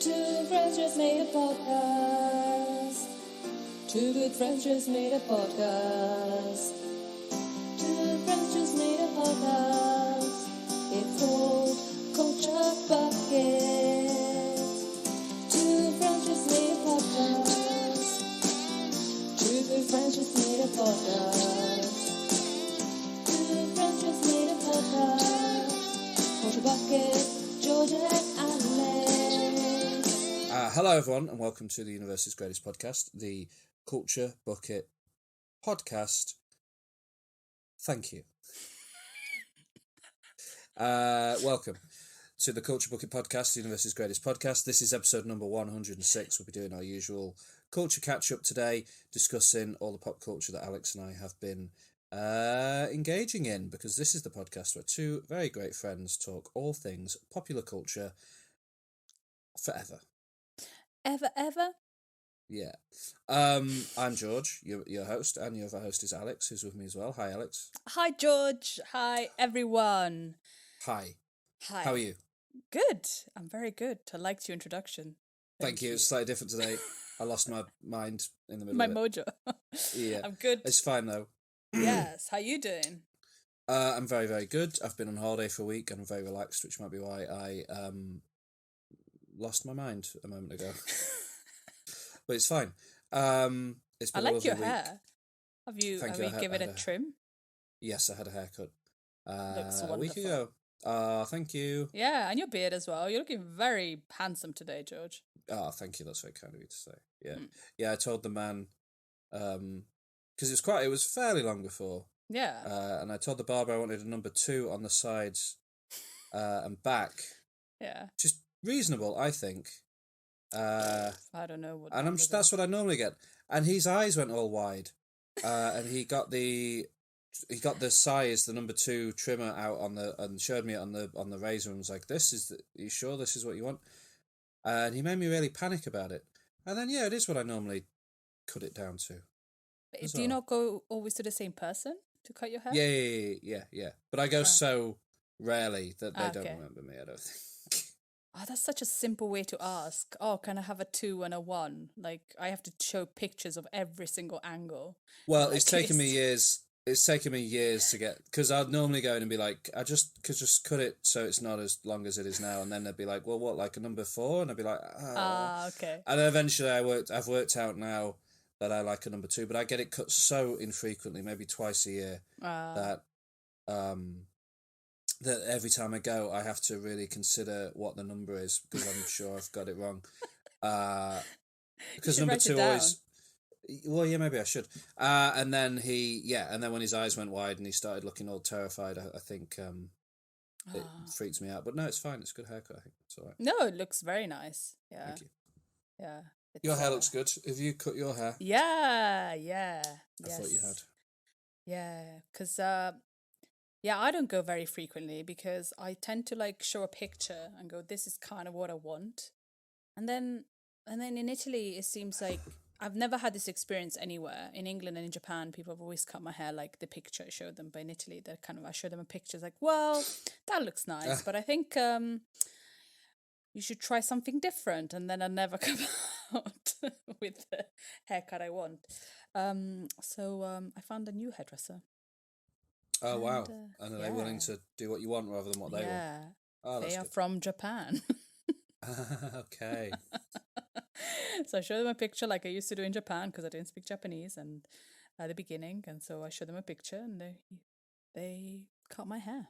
Two friends just made a podcast. Two good friends just made a podcast. Two friends just made a podcast. It's called Culture Bucket. Two friends just made a podcast. Two good friends just made a podcast. Two friends just made a podcast. Culture Bucket, Georgia and Alex. Hello everyone and welcome to the University's Greatest Podcast, the Culture Bucket Podcast. Thank you. Welcome to the Culture Bucket Podcast, the University's Greatest Podcast. This is episode number 106. We'll be doing our usual culture catch-up today, discussing all the pop culture that Alex and I have been engaging in, because this is the podcast where two very great friends talk all things popular culture forever. Ever? Yeah. I'm George, your host, and your other host is Alex, who's with me as well. Hi, Alex. Hi, George. Hi, everyone. Hi. Hi. How are you? Good. I'm very good. I liked your introduction. Thank you. It's slightly different today. I lost my mind in the middle My of it. mojo. Yeah. I'm good. It's fine, though. Yes. How you doing? I'm very, very good. I've been on holiday for a week and I'm very relaxed, which might be why I lost my mind a moment ago. But it's fine. It's been I a like your lovely week. hair. Have you given it a trim? Yes, I had a haircut Looks a week wonderful. ago. Thank you. Yeah, and your beard as well. You're looking very handsome today, George. Oh, thank you. That's very kind of you to say. Yeah. Mm. Yeah, I told the man, because it was fairly long before. Yeah. And I told the barber I wanted a number 2 on the sides and back. Yeah. Just reasonable, I think. I don't know what. And that's what I normally get. And his eyes went all wide, and he got the size, the number 2 trimmer out and showed me it on the razor and was like, "Are you sure this is what you want?" And he made me really panic about it. And then it is what I normally cut it down to. But do you not go always to the same person to cut your hair? Yeah. But I go so rarely that they don't remember me, I don't think. Oh, that's such a simple way to ask. Oh, can I have a 2 and a 1? Like, I have to show pictures of every single angle. Well, it's taken me years. It's taken me years to get, because I'd normally go in and be like, I just cut it so it's not as long as it is now, and then they'd be like, well, what, like a number 4? And I'd be like, okay. And then eventually I've worked out now that I like a number 2, but I get it cut so infrequently, maybe twice a year, that every time I go, I have to really consider what the number is, because I'm sure I've got it wrong. Because number 2 always. Well, yeah, maybe I should. And then when his eyes went wide and he started looking all terrified, I think it freaks me out. But no, it's fine. It's a good haircut, I think. It's all right. No, it looks very nice. Yeah. Thank you. Yeah. Your hair looks good. Have you cut your hair? Yeah. I thought you had. Yeah, because I don't go very frequently because I tend to like show a picture and go, this is kind of what I want. And then in Italy, it seems like I've never had this experience anywhere. In England and in Japan, people have always cut my hair like the picture I showed them. But in Italy, I show them a picture. It's like, well, that looks nice, but I think you should try something different. And then I never come out with the haircut I want. So I found a new hairdresser. Oh, wow. And are they willing to do what you want rather than what they want? Yeah. Oh, they are good. from Japan. Okay. So I showed them a picture like I used to do in Japan because I didn't speak Japanese and at the beginning. And so I showed them a picture and they cut my hair.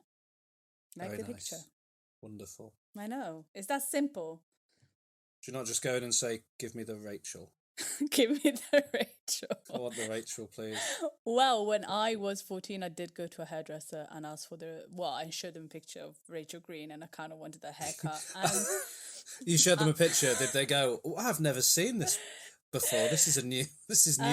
Like Very the nice. picture. Wonderful. I know. It's that simple. Do you not just go in and say, give me the Rachel? Give me the Rachel. I want the Rachel, please. Well, when I was 14, I did go to a hairdresser and asked for I showed them a picture of Rachel Green and I kind of wanted a haircut. And you showed them a picture. Did they go, oh, I've never seen this before. This is new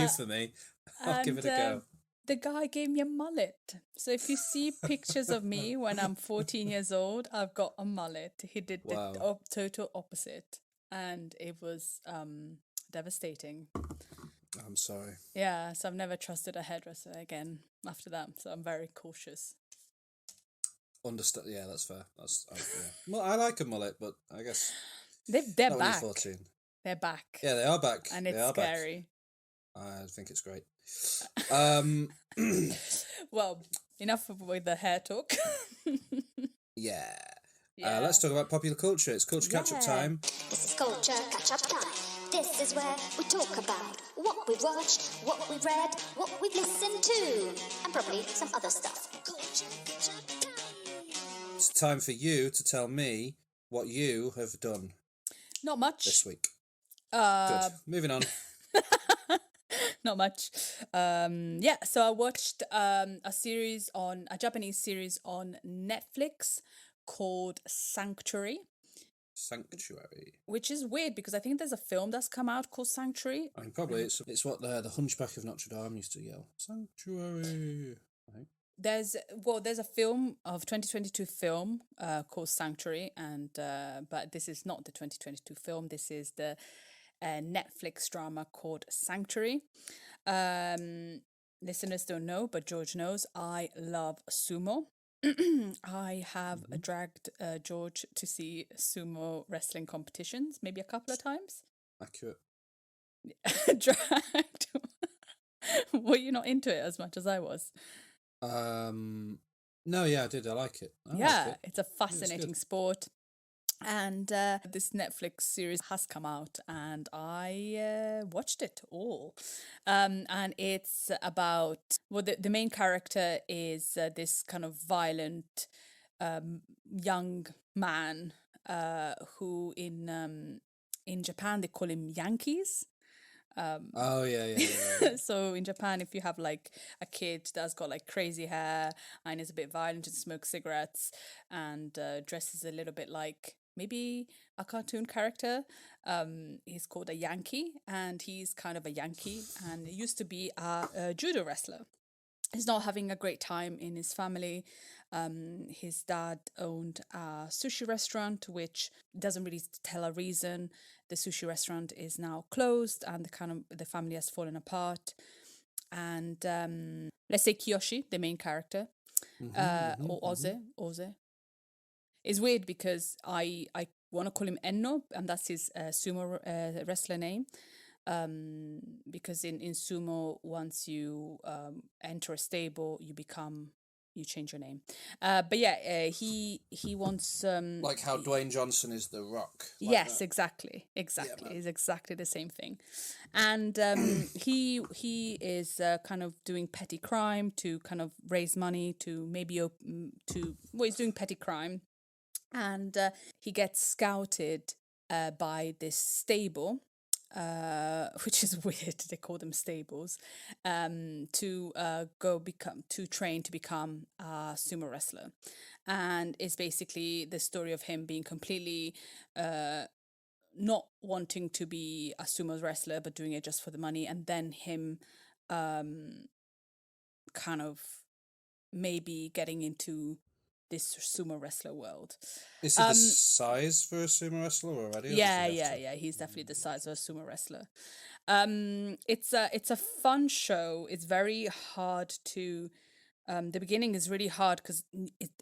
for me. I'll give it a go. The guy gave me a mullet. So if you see pictures of me when I'm 14 years old, I've got a mullet. He did the total opposite. And it was devastating. I'm sorry. Yeah, so I've never trusted a hairdresser again after that. So I'm very cautious. Understand? Yeah, that's fair. Yeah. Well, I like a mullet, but I guess They're Not when back. you're 14. They're back. Yeah, they are back. And They it's are back. scary. I think it's great. Well, enough with the hair talk. Yeah. Yeah. Let's talk about popular culture. It's culture catch-up time. This is culture catch-up time. This is where we talk about what we've watched, what we've read, what we've listened to, and probably some other stuff. Culture catch-up time. It's time for you to tell me what you have done Not much. this week. Good. Moving on. Not much. So I watched a Japanese series on Netflix called Sanctuary, which is weird because I think there's a film that's come out called Sanctuary. I mean, probably it's what the Hunchback of Notre Dame used to yell. Sanctuary. Right. There's a film of 2022 film called Sanctuary, and but this is not the 2022 film. This is the Netflix drama called Sanctuary. Listeners don't know, but George knows. I love sumo. I have dragged George to see sumo wrestling competitions, maybe a couple of times. Accurate. Dragged. Were you not into it as much as I was? No, yeah, I did. I like it. It's a fascinating sport. And this Netflix series has come out, and I watched it all. And it's about, the main character is this kind of violent young man who in Japan they call him Yankees. Yeah. So in Japan, if you have like a kid that's got like crazy hair and is a bit violent and smokes cigarettes and dresses a little bit like maybe a cartoon character, he's called a Yankee, and he's kind of a Yankee and used to be a judo wrestler. He's not having a great time in his family. His dad owned a sushi restaurant, which doesn't really tell a reason. The sushi restaurant is now closed, and the family has fallen apart. And let's say Kiyoshi, the main character, or Oze. It's weird because I want to call him Enno, and that's his sumo wrestler name. Because in sumo, once you enter a stable, you change your name. But yeah, he wants like how Dwayne Johnson is The Rock. Yes, that. Exactly. Yeah, it's exactly the same thing. And he is kind of doing petty crime to kind of raise money to maybe he's doing petty crime, and he gets scouted by this stable. Which is weird. They call them stables. To train to become a sumo wrestler, and it's basically the story of him being completely not wanting to be a sumo wrestler, but doing it just for the money, and then him kind of maybe getting into this sumo wrestler world. Is he the size for a sumo wrestler already? Yeah. He's definitely the size of a sumo wrestler. It's a fun show. It's very hard to. The beginning is really hard because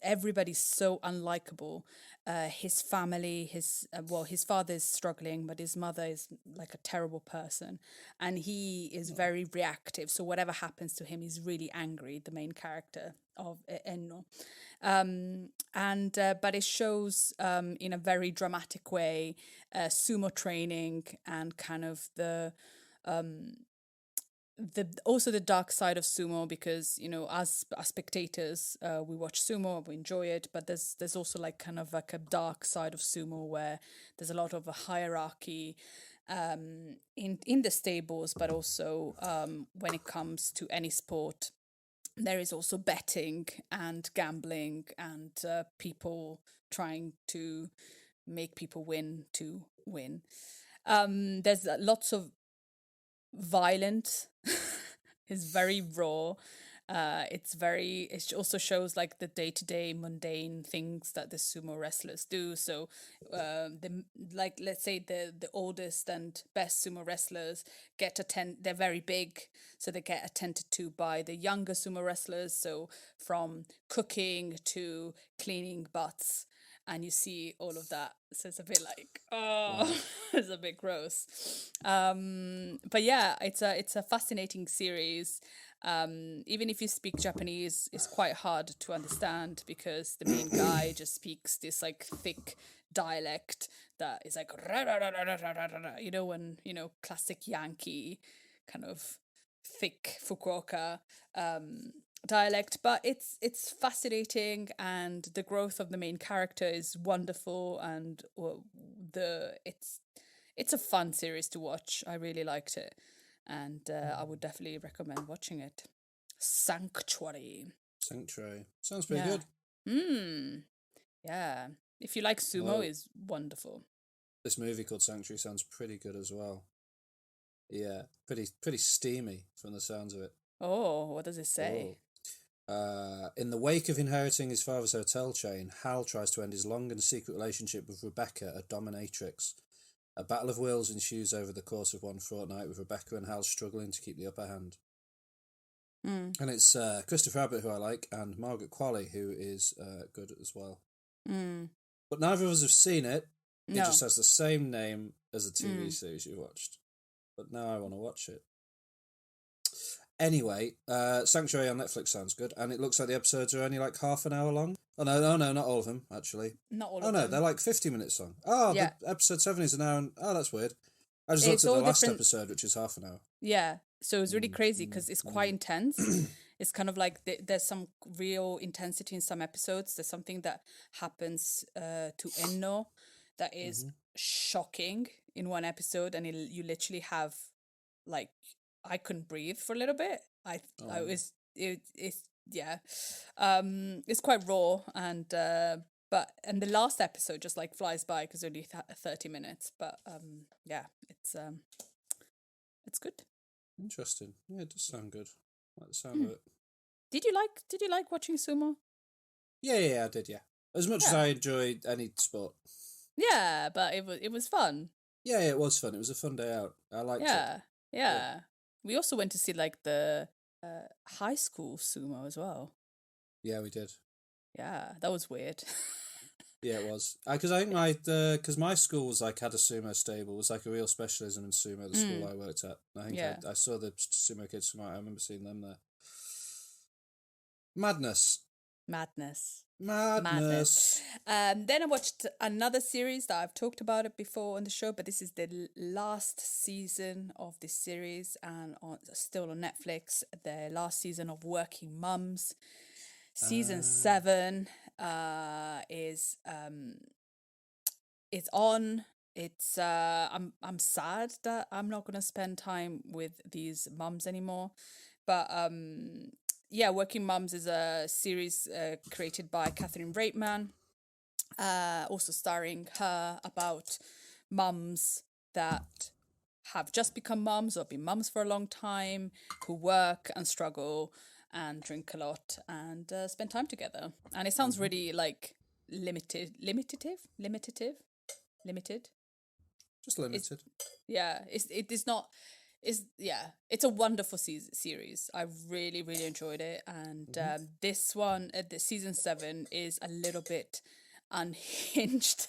everybody's so unlikable. His family, his father is struggling, but his mother is like a terrible person, and he is very reactive. So whatever happens to him, he's really angry. The main character of Enno, but it shows in a very dramatic way sumo training and kind of the dark side of sumo, because as spectators we watch sumo, we enjoy it, but there's also like kind of like a dark side of sumo where there's a lot of a hierarchy in the stables, but also when it comes to any sport there is also betting and gambling and people trying to make people win to win. There's lots of violent. It's very raw. It also shows like the day-to-day mundane things that the sumo wrestlers do. So let's say the oldest and best sumo wrestlers they're very big, so they get attended to by the younger sumo wrestlers, so from cooking to cleaning butts, and you see all of that. So it's a bit like, oh, it's a bit gross. But yeah, it's a fascinating series. Even if you speak Japanese, it's quite hard to understand because the main guy just speaks this like thick dialect that is like, when, classic Yankee kind of thick Fukuoka dialect, but it's fascinating, and the growth of the main character is wonderful, and it's a fun series to watch. I really liked it, and I would definitely recommend watching it. Sanctuary Sounds pretty good. Yeah, if you like sumo, is wonderful. This movie called Sanctuary sounds pretty good as well. Yeah, pretty steamy from the sounds of it. Oh, what does it say? In the wake of inheriting his father's hotel chain, Hal tries to end his long and secret relationship with Rebecca, a dominatrix. A battle of wills ensues over the course of one fortnight, with Rebecca and Hal struggling to keep the upper hand. And it's Christopher Abbott, who I like, and Margaret Qualley, who is good as well. But neither of us have seen it. No. It just has the same name as the TV series you watched. But now I want to watch it. Anyway, Sanctuary on Netflix sounds good, and it looks like the episodes are only like half an hour long. Oh no, not all of them, actually. Not all of them. Oh no, they're like 50 minutes long. Oh, yeah. Episode 7 is an hour and... Oh, that's weird. I just looked at the last episode, which is half an hour. Yeah, so it was really crazy because it's quite intense. It's kind of like there's some real intensity in some episodes. There's something that happens to Enno that is shocking in one episode, and you literally have like... I couldn't breathe for a little bit. It's quite raw, and the last episode just like flies by because only 30 minutes. But it's good. Interesting. Yeah, it does sound good. I like the sound of it. Did you like watching sumo? Yeah, I did. Yeah, as much as I enjoyed any sport. Yeah, but it was fun. Yeah, it was fun. It was a fun day out. I liked it. Yeah. We also went to see like the high school sumo as well. Yeah, we did. Yeah, that was weird. Yeah, it was. Because I think my school was like had a sumo stable. It was like a real specialism in sumo. The school I worked at. I think I saw the sumo kids from. I remember seeing them there. Madness. Then I watched another series that I've talked about it before on the show, but this is the last season of this series, and still on Netflix. The last season of Working Mums, season 7 is on. It's I'm sad that I'm not gonna spend time with these mums anymore, but Working Mums is a series created by Catherine Reitman, also starring her, about mums that have just become mums or been mums for a long time, who work and struggle and drink a lot and spend time together. And it sounds really like limited. Just limited. It's a wonderful series. I really, really enjoyed it. And this one, the season 7, is a little bit unhinged.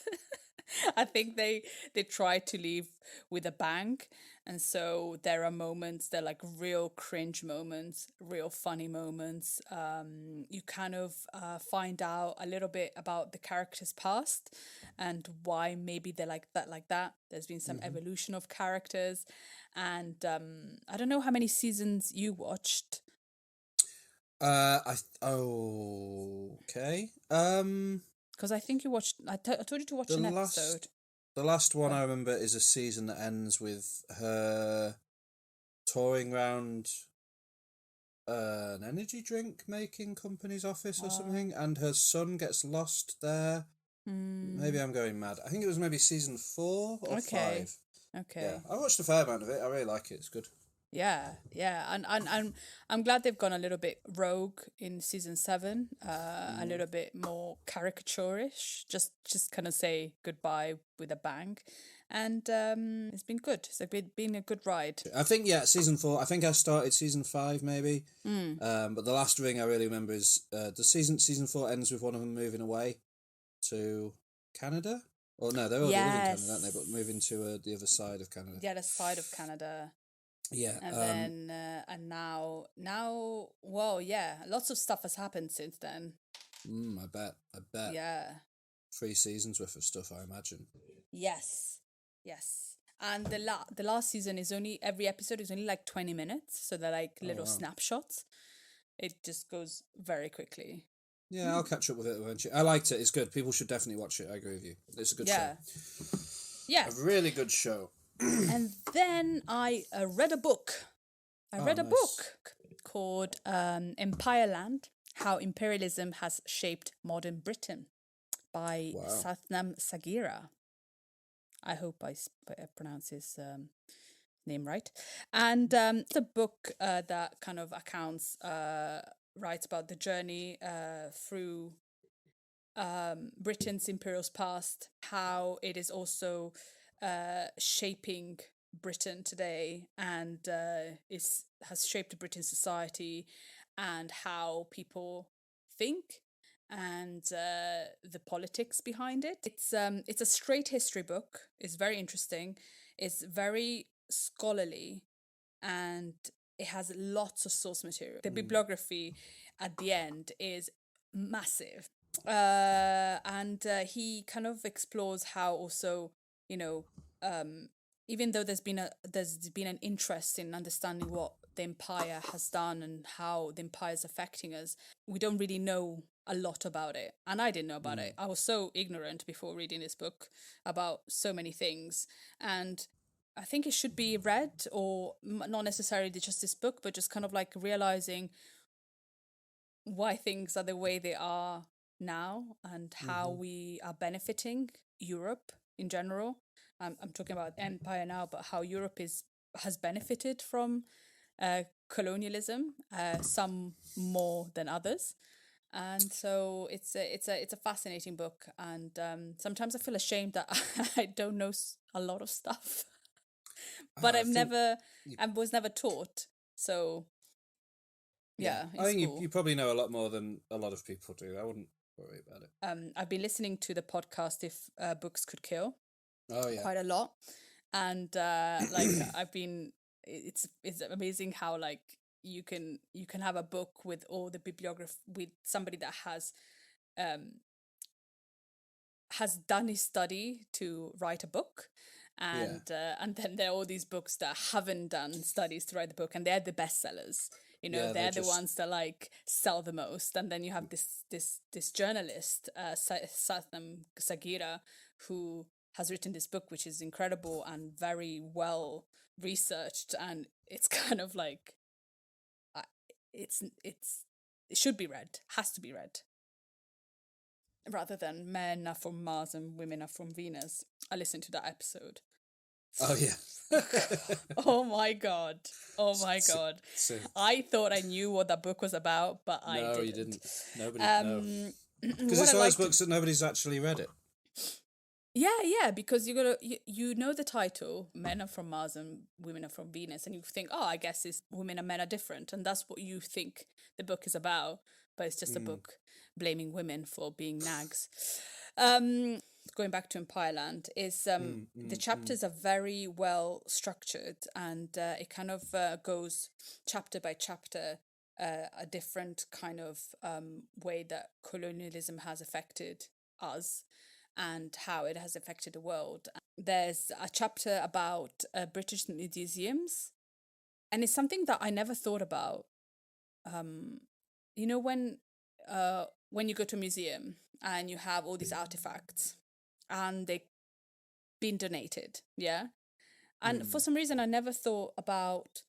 I think they try to leave with a bang. And so there are moments, they're like real cringe moments, real funny moments. You kind of find out a little bit about the character's past and why maybe they're like that. There's been some evolution of characters. And I don't know how many seasons you watched. Okay. Because I think you watched... I told you to watch an episode. The last one I remember is a season that ends with her touring around an energy drink making company's office or something, and her son gets lost there. Maybe I'm going mad. I think it was maybe season 4 or 5. Okay. Yeah, I watched a fair amount of it. I really like it. It's good. Yeah, and I'm glad they've gone a little bit rogue in season 7, a little bit more caricaturish, just kind of say goodbye with a bang, and it's been good. It's been a good ride. I think season 4. I think I started season 5 maybe, but the last ring I really remember is the season 4 ends with one of them moving away to Canada? Or no, they already live in Canada, aren't they? Yes. But moving to the other side of Canada. The other side of Canada. Yeah. And then, and now, well, yeah, lots of stuff has happened since then. I bet. Yeah. 3 seasons worth of stuff, I imagine. Yes. And the last season is every episode is only like 20 minutes. So they're like little snapshots. It just goes very quickly. Yeah, I'll catch up with it eventually. I liked it. It's good. People should definitely watch it. I agree with you. It's a good show. Yeah. A really good show. And then I read a book. I read a book called Empireland, How Imperialism Has Shaped Modern Britain by Sathnam Sanghera. I hope I pronounce his name right. And it's a book that kind of writes about the journey through Britain's imperial past, how it is also shaping Britain today, and has shaped British society, and how people think, and the politics behind it. It's a straight history book. It's very interesting. It's very scholarly, and it has lots of source material. The bibliography at the end is massive. And he kind of explores how also, even though there's been an interest in understanding what the empire has done and how the empire is affecting us, we don't really know a lot about it. And I didn't know about it. I was so ignorant before reading this book about so many things. And I think it should be read, or not necessarily just this book, but just kind of like realizing why things are the way they are now, and how we are benefiting Europe in general. I'm talking about empire now, but how Europe has benefited from colonialism, some more than others. And so it's a fascinating book, and sometimes I feel ashamed that I don't know a lot of stuff, but I was never taught. So yeah, I think you probably know a lot more than a lot of people do. I wouldn't worry about it. I've been listening to the podcast If Books Could Kill. Oh yeah, quite a lot, and like it's amazing how like you can have a book with all the bibliography, with somebody that has done his study to write a book, and then there are all these books that haven't done studies to write the book, and they're the bestsellers. They're the ones that like sell the most. And then you have this journalist, Sathnam Sanghera, who has written this book, which is incredible and very well researched, and it's kind of like it should be read, has to be read, rather than Men Are From Mars and Women Are From Venus. I listened to that episode. Oh yeah. Oh my god. I thought I knew what that book was about, but I didn't. No, you didn't. Nobody knows. Because it's one of those books that nobody's actually read it. Yeah, because you know the title, Men Are From Mars and Women Are From Venus, and you think, oh, I guess it's women and men are different, and that's what you think the book is about, but it's just a book blaming women for being nags. Going back to Empireland, is the chapters are very well structured, and it kind of goes chapter by chapter, a different kind of way that colonialism has affected us and how it has affected the world. There's a chapter about British museums, and it's something that I never thought about. When you go to a museum and you have all these artifacts and they've been donated, yeah? And for some reason I never thought about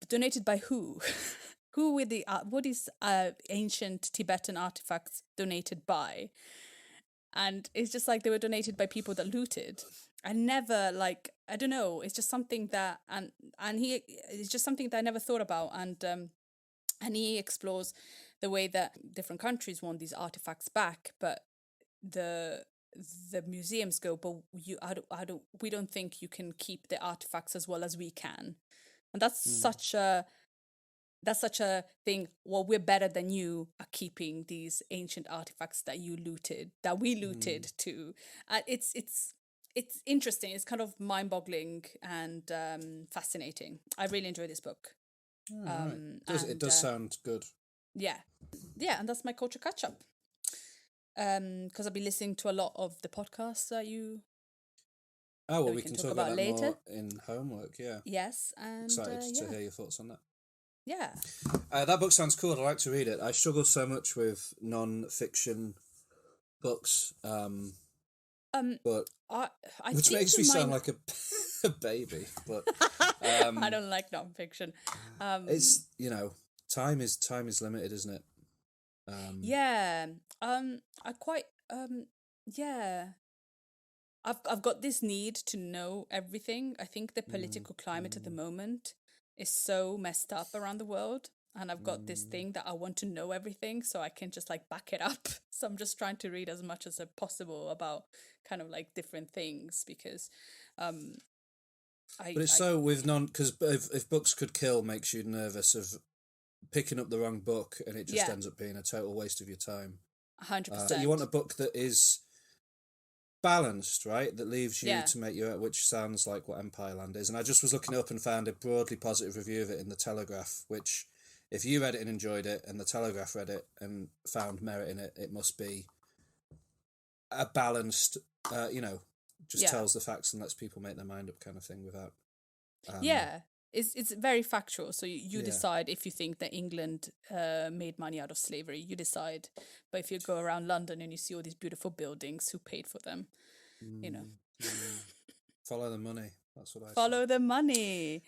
donated by who? Who were what is ancient Tibetan artifacts donated by? And it's just like they were donated by people that looted. I never I don't know. It's just something that it's just something that I never thought about. And he explores the way that different countries want these artifacts back, but the museums go, but we don't think you can keep the artifacts as well as we can. And that's such a that's such a thing. Well, we're better than you are keeping these ancient artifacts that we looted too. It's interesting. It's kind of mind-boggling and fascinating. I really enjoy this book. Right. It does sound good. Yeah, and that's my culture catch-up. Because I've been listening to a lot of the podcasts that you. Oh, well, we can talk about that later. More in homework, yeah. Yes, and excited to hear your thoughts on that. Yeah. That book sounds cool. I'd like to read it. I struggle so much with non-fiction books, but which makes me sound like a baby. But I don't like non-fiction. It's time is limited, isn't it? Yeah. I quite yeah. I've got this need to know everything. I think the political climate at the moment is so messed up around the world, and I've got this thing that I want to know everything so I can just like back it up. So I'm just trying to read as much as possible about kind of like different things because because if books could kill makes you nervous of picking up the wrong book and it just ends up being a total waste of your time. 100%. You want a book that is balanced, right? That leaves you to make your, which sounds like what Empireland is. And I just was looking up and found a broadly positive review of it in the Telegraph, which if you read it and enjoyed it and the Telegraph read it and found merit in it, it must be a balanced, tells the facts and lets people make their mind up kind of thing without... It's very factual. So you decide if you think that England made money out of slavery. You decide. But if you go around London and you see all these beautiful buildings, who paid for them? Follow the money. That's what I Follow the money.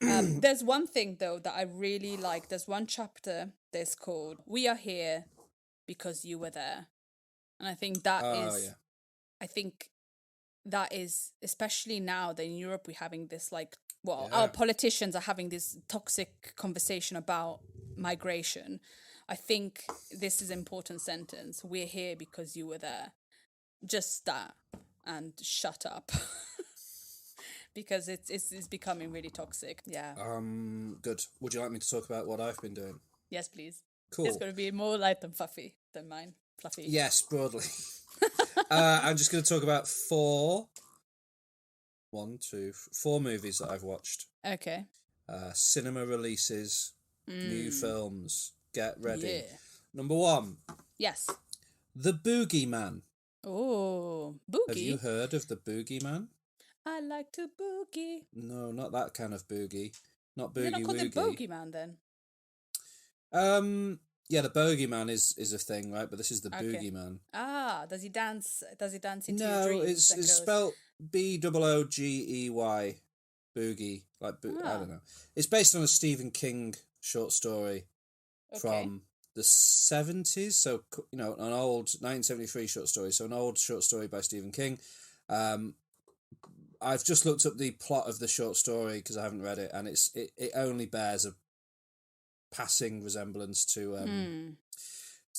There's one thing, though, that I really like. There's one chapter that's called We Are Here Because You Were There. And I think that I think that is, especially now that in Europe we're having this our politicians are having this toxic conversation about migration. I think this is an important sentence. We're here because you were there. Just that and shut up. Because it's becoming really toxic. Yeah. Good. Would you like me to talk about what I've been doing? Yes, please. Cool. It's going to be more light and fluffy than mine. Fluffy. Yes, broadly. I'm just going to talk about four movies that I've watched. Okay. Cinema releases, new films. Get ready. Yeah. Number 1. Yes. The Boogeyman. Oh, boogie. Have you heard of the Boogeyman? I like to boogie. No, not that kind of boogie. Not boogie woogie. You're not called the Boogeyman then? Yeah, the Boogeyman is a thing, right? But this is the Boogeyman. Ah, does he dance into your dreams? No, it's spelled Boogey. Boogie. I don't know. It's based on a Stephen King short story from the 70s. So, an old 1973 short story. So an old short story by Stephen King. I've just looked up the plot of the short story because I haven't read it, and it only bears a passing resemblance to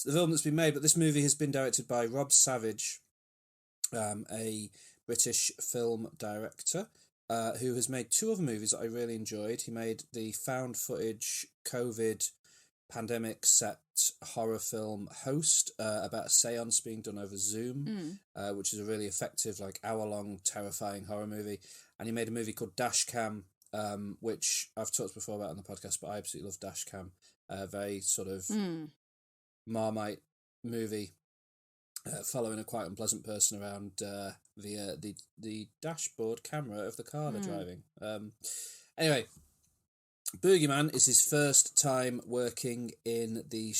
the film that's been made. But this movie has been directed by Rob Savage, a British film director who has made 2 other movies that I really enjoyed. He made the found footage COVID pandemic set horror film Host about a seance being done over Zoom, which is a really effective, hour-long, terrifying horror movie. And he made a movie called Dashcam, which I've talked before about on the podcast, but I absolutely love Dashcam. Very sort of Marmite movie, following a quite unpleasant person around via the dashboard camera of the car they're driving. Anyway, Boogeyman is his first time working in the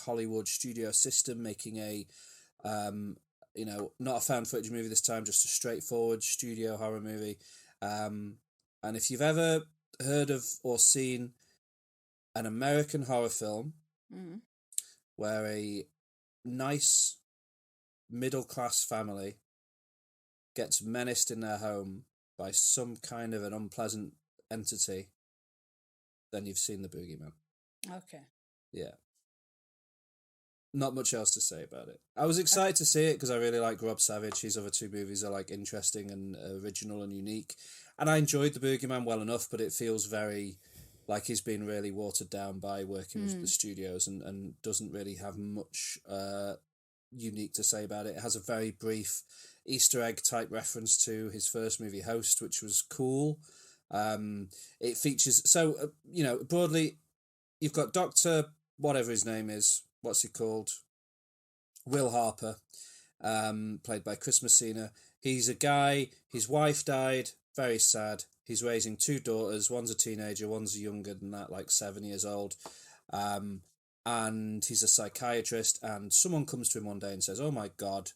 Hollywood studio system, making a not a found footage movie this time, just a straightforward studio horror movie. And if you've ever heard of or seen an American horror film where a nice middle-class family gets menaced in their home by some kind of an unpleasant entity, then you've seen the Boogeyman. Okay. Yeah. Not much else to say about it. I was excited to see it because I really like Rob Savage. His other 2 movies are interesting and original and unique. And I enjoyed the Boogeyman well enough, but it feels very like he's been really watered down by working with the studios and doesn't really have much unique to say about it. It has a very brief Easter egg type reference to his first movie, Host, which was cool. It features, so, broadly, you've got Dr. whatever his name is, what's he called? Will Harper, played by Chris Messina. He's a guy, his wife died, very sad. He's raising two daughters, one's a teenager, one's younger than that, like 7 years old. And he's a psychiatrist, and someone comes to him one day and says, "Oh my God,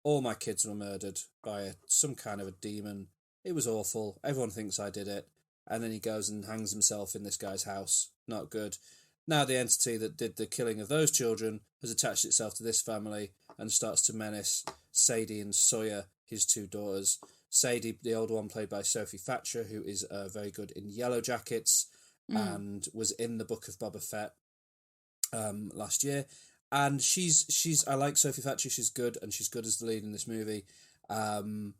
all my kids were murdered by some kind of a demon. It was awful. Everyone thinks I did it." And then he goes and hangs himself in this guy's house. Not good. Now the entity that did the killing of those children has attached itself to this family and starts to menace Sadie and Sawyer, his two daughters. Sadie, the older one, played by Sophie Thatcher, who is very good in Yellow Jackets and was in the Book of Boba Fett last year. And she's I like Sophie Thatcher. She's good, and she's good as the lead in this movie. And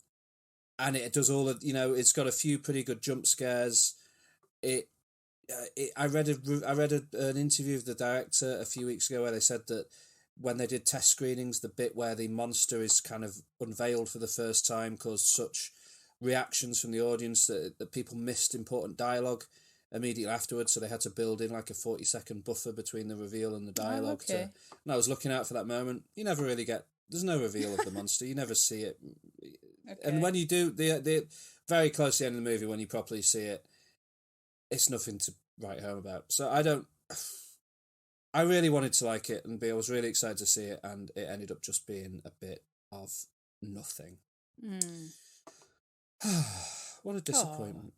it does all of, it's got a few pretty good jump scares. I read an interview of the director a few weeks ago where they said that when they did test screenings, the bit where the monster is kind of unveiled for the first time caused such reactions from the audience that people missed important dialogue immediately afterwards, so they had to build in like a 40-second buffer between the reveal and the dialogue. Okay. And I was looking out for that moment. You never really there's no reveal of the monster. You never see it. Okay. And when you do, the very close to the end of the movie, when you properly see it, it's nothing to write home about. So I really wanted to like it, and I was really excited to see it, and it ended up just being a bit of nothing. What a disappointment.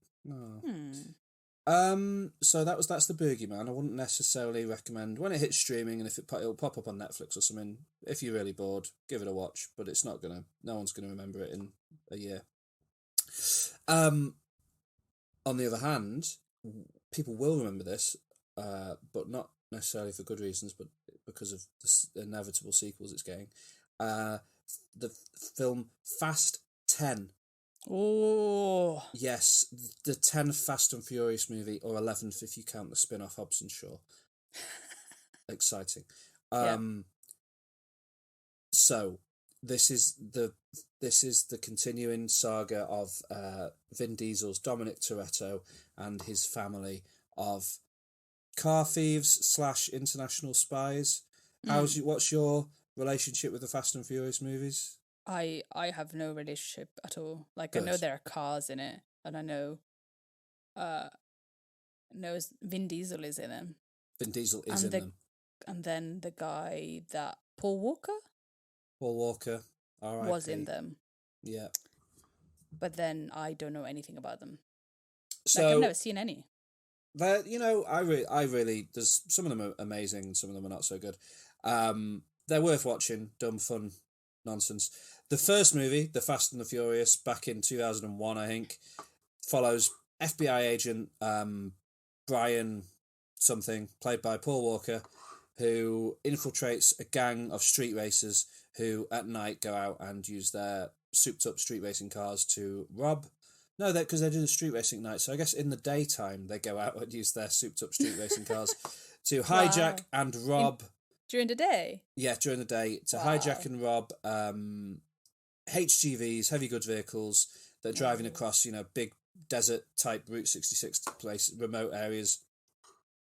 So that's the Boogeyman. I wouldn't necessarily recommend when it hits streaming, and if it'll pop up on Netflix or something. If you're really bored, give it a watch, but no one's gonna remember it in a year. On the other hand, people will remember this, but not necessarily for good reasons, but because of the inevitable sequels it's getting. The film Fast 10. Oh. Yes, the 10th Fast and Furious movie, or 11th if you count the spin-off Hobbs and Shaw. Exciting. So this is the continuing saga of Vin Diesel's Dominic Toretto and his family of car thieves / international spies. What's your relationship with the Fast and Furious movies? I have no relationship at all. Like, Good. I know there are cars in it, and I know Vin Diesel is in them. Vin Diesel is in them. And then the guy that Paul Walker R.I.P. was in them. Yeah. But then I don't know anything about them. So I've never seen any. I really, there's some of them are amazing and some of them are not so good. They're worth watching. Dumb, fun nonsense. The first movie, The Fast and the Furious, back in 2001, I think, follows FBI agent Brian something, played by Paul Walker, who infiltrates a gang of street racers who at night go out and use their souped up street racing cars to rob. No, because they do the street racing night. So I guess in the daytime they go out and use their souped up street racing cars to hijack and rob. During the day? Yeah, during the day, to hijack and rob HGVs, heavy goods vehicles that are driving across, big desert type Route 66 remote areas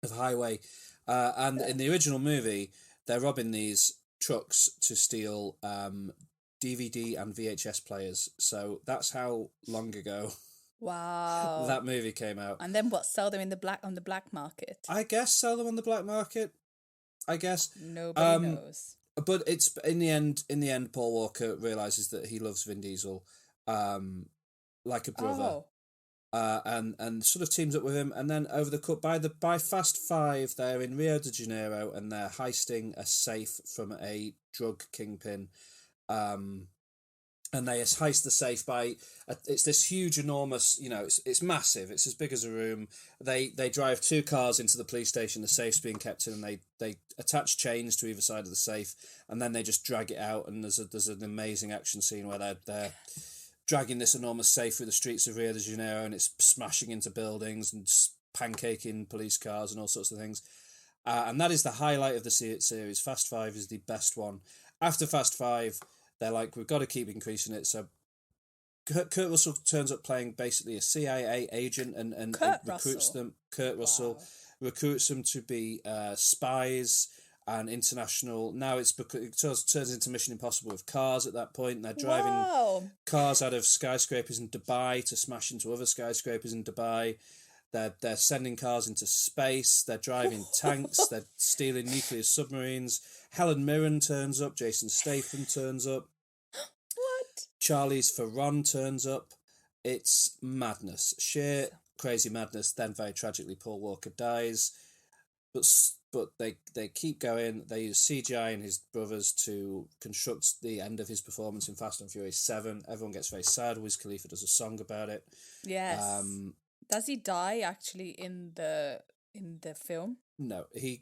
of highway. And in the original movie, they're robbing these trucks to steal DVD and VHS players. So that's how long ago that movie came out. And then what? Sell them on the black market? I guess sell them on the black market. I guess nobody knows. But it's in the end, Paul Walker realizes that he loves Vin Diesel, like a brother, and sort of teams up with him. And then by Fast 5, they're in Rio de Janeiro and they're heisting a safe from a drug kingpin. And they heist the safe by it's this huge, enormous, it's massive. It's as big as a room. They drive two cars into the police station. The safe's being kept in, and they attach chains to either side of the safe, and then they just drag it out. And there's an amazing action scene where they're dragging this enormous safe through the streets of Rio de Janeiro, and it's smashing into buildings and pancaking police cars and all sorts of things. And that is the highlight of the series. Fast 5 is the best one. After Fast 5, they're like, we've got to keep increasing it. So Kurt Russell turns up playing basically a CIA agent and recruits them. Kurt Russell recruits them to be spies and international. Now it turns into Mission Impossible with cars at that point. And they're driving cars out of skyscrapers in Dubai to smash into other skyscrapers in Dubai. They're sending cars into space. They're driving tanks. They're stealing nuclear submarines. Helen Mirren turns up. Jason Statham turns up. What? Charlize Theron turns up. It's madness. Sheer crazy madness. Then very tragically, Paul Walker dies. But they keep going. They use CGI and his brothers to construct the end of his performance in Fast and Furious 7. Everyone gets very sad. Wiz Khalifa does a song about it. Yes. Does he die actually in the film? No, he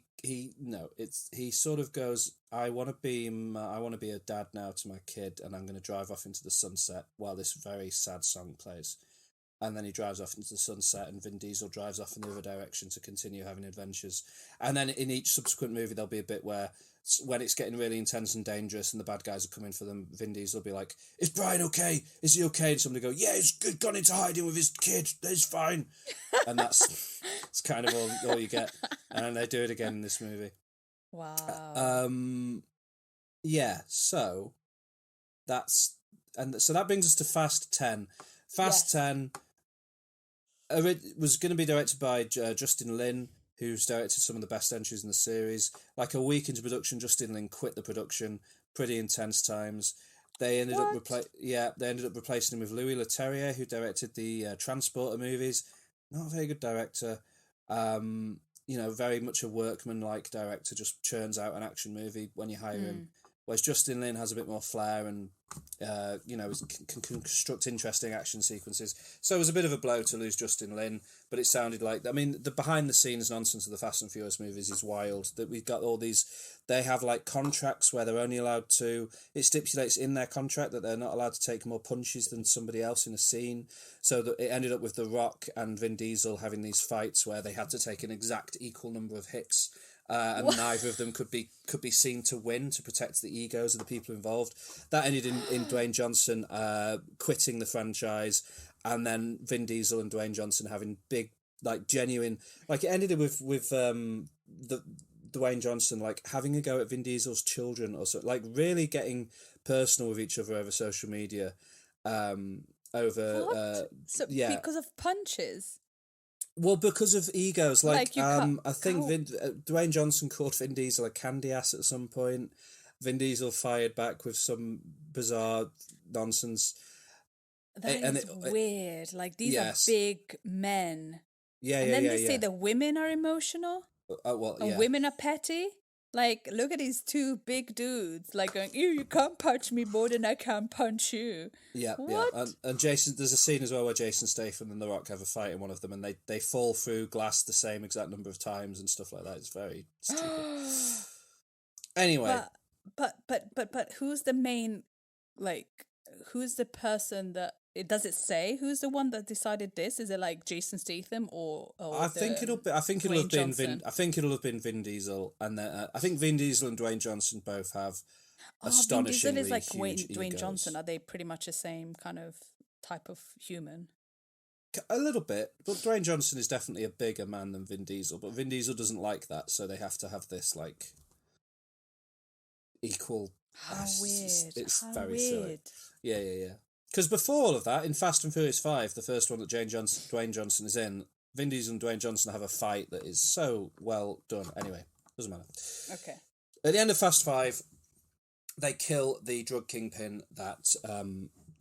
sort of goes, I want to be a dad now to my kid, and I'm going to drive off into the sunset while this very sad song plays. And then he drives off into the sunset, and Vin Diesel drives off in the other direction to continue having adventures. And then in each subsequent movie, there'll be a bit where, when it's getting really intense and dangerous and the bad guys are coming for them, Vin Diesel will be like, is Brian okay? Is he okay? And somebody go, yeah, he's gone into hiding with his kid. He's fine. And it's kind of all you get. And they do it again in this movie. Wow. Yeah, so that brings us to Fast 10. Fast 10 was going to be directed by Justin Lin, who's directed some of the best entries in the series. Like a week into production, Justin Lin quit the production. Pretty intense times. They ended up replacing him with Louis Leterrier, who directed the Transporter movies. Not a very good director. Very much a workman-like director, just churns out an action movie when you hire him. Whereas Justin Lin has a bit more flair and, can construct interesting action sequences. So it was a bit of a blow to lose Justin Lin, but it sounded like, the behind-the-scenes nonsense of the Fast and Furious movies is wild. That we've got all these, they have like contracts where they're only allowed to, it stipulates in their contract that they're not allowed to take more punches than somebody else in a scene. So that it ended up with The Rock and Vin Diesel having these fights where they had to take an exact equal number of hits. And neither of them could be seen to win, to protect the egos of the people involved. That ended in Dwayne Johnson quitting the franchise, and then Vin Diesel and Dwayne Johnson having big, like, genuine, like, it ended with the Dwayne Johnson like having a go at Vin Diesel's children, or so, like really getting personal with each other over social media. Because of punches. Well, because of egos, I think Dwayne Johnson called Vin Diesel a candy ass at some point. Vin Diesel fired back with some bizarre nonsense. That is weird. Like, these are big men. Yeah, and then they say the women are emotional. And women are petty. Like, look at these two big dudes, like going, you can't punch me more than I can punch you. Yeah, what? yeah. And Jason, there's a scene as well where Jason Statham and The Rock have a fight in one of them, and they fall through glass the same exact number of times and stuff like that. It's very stupid. Anyway. But who's the main, like, who's the person that, does it say who's the one that decided this? Is it like Jason Statham or I think it'll have been Vin Diesel, and then I think Vin Diesel and Dwayne Johnson both have astonishingly Vin Diesel is like huge Dwayne egos. Johnson. Are they pretty much the same kind of type of human? A little bit, but Dwayne Johnson is definitely a bigger man than Vin Diesel. But Vin Diesel doesn't like that, so they have to have this like equal. How weird! It's How very weird. silly. Yeah. Because before all of that, in Fast and Furious 5, the first one that Dwayne Johnson is in, Vin Diesel and Dwayne Johnson have a fight that is so well done. Anyway, doesn't matter. Okay. At the end of Fast 5, they kill the drug kingpin that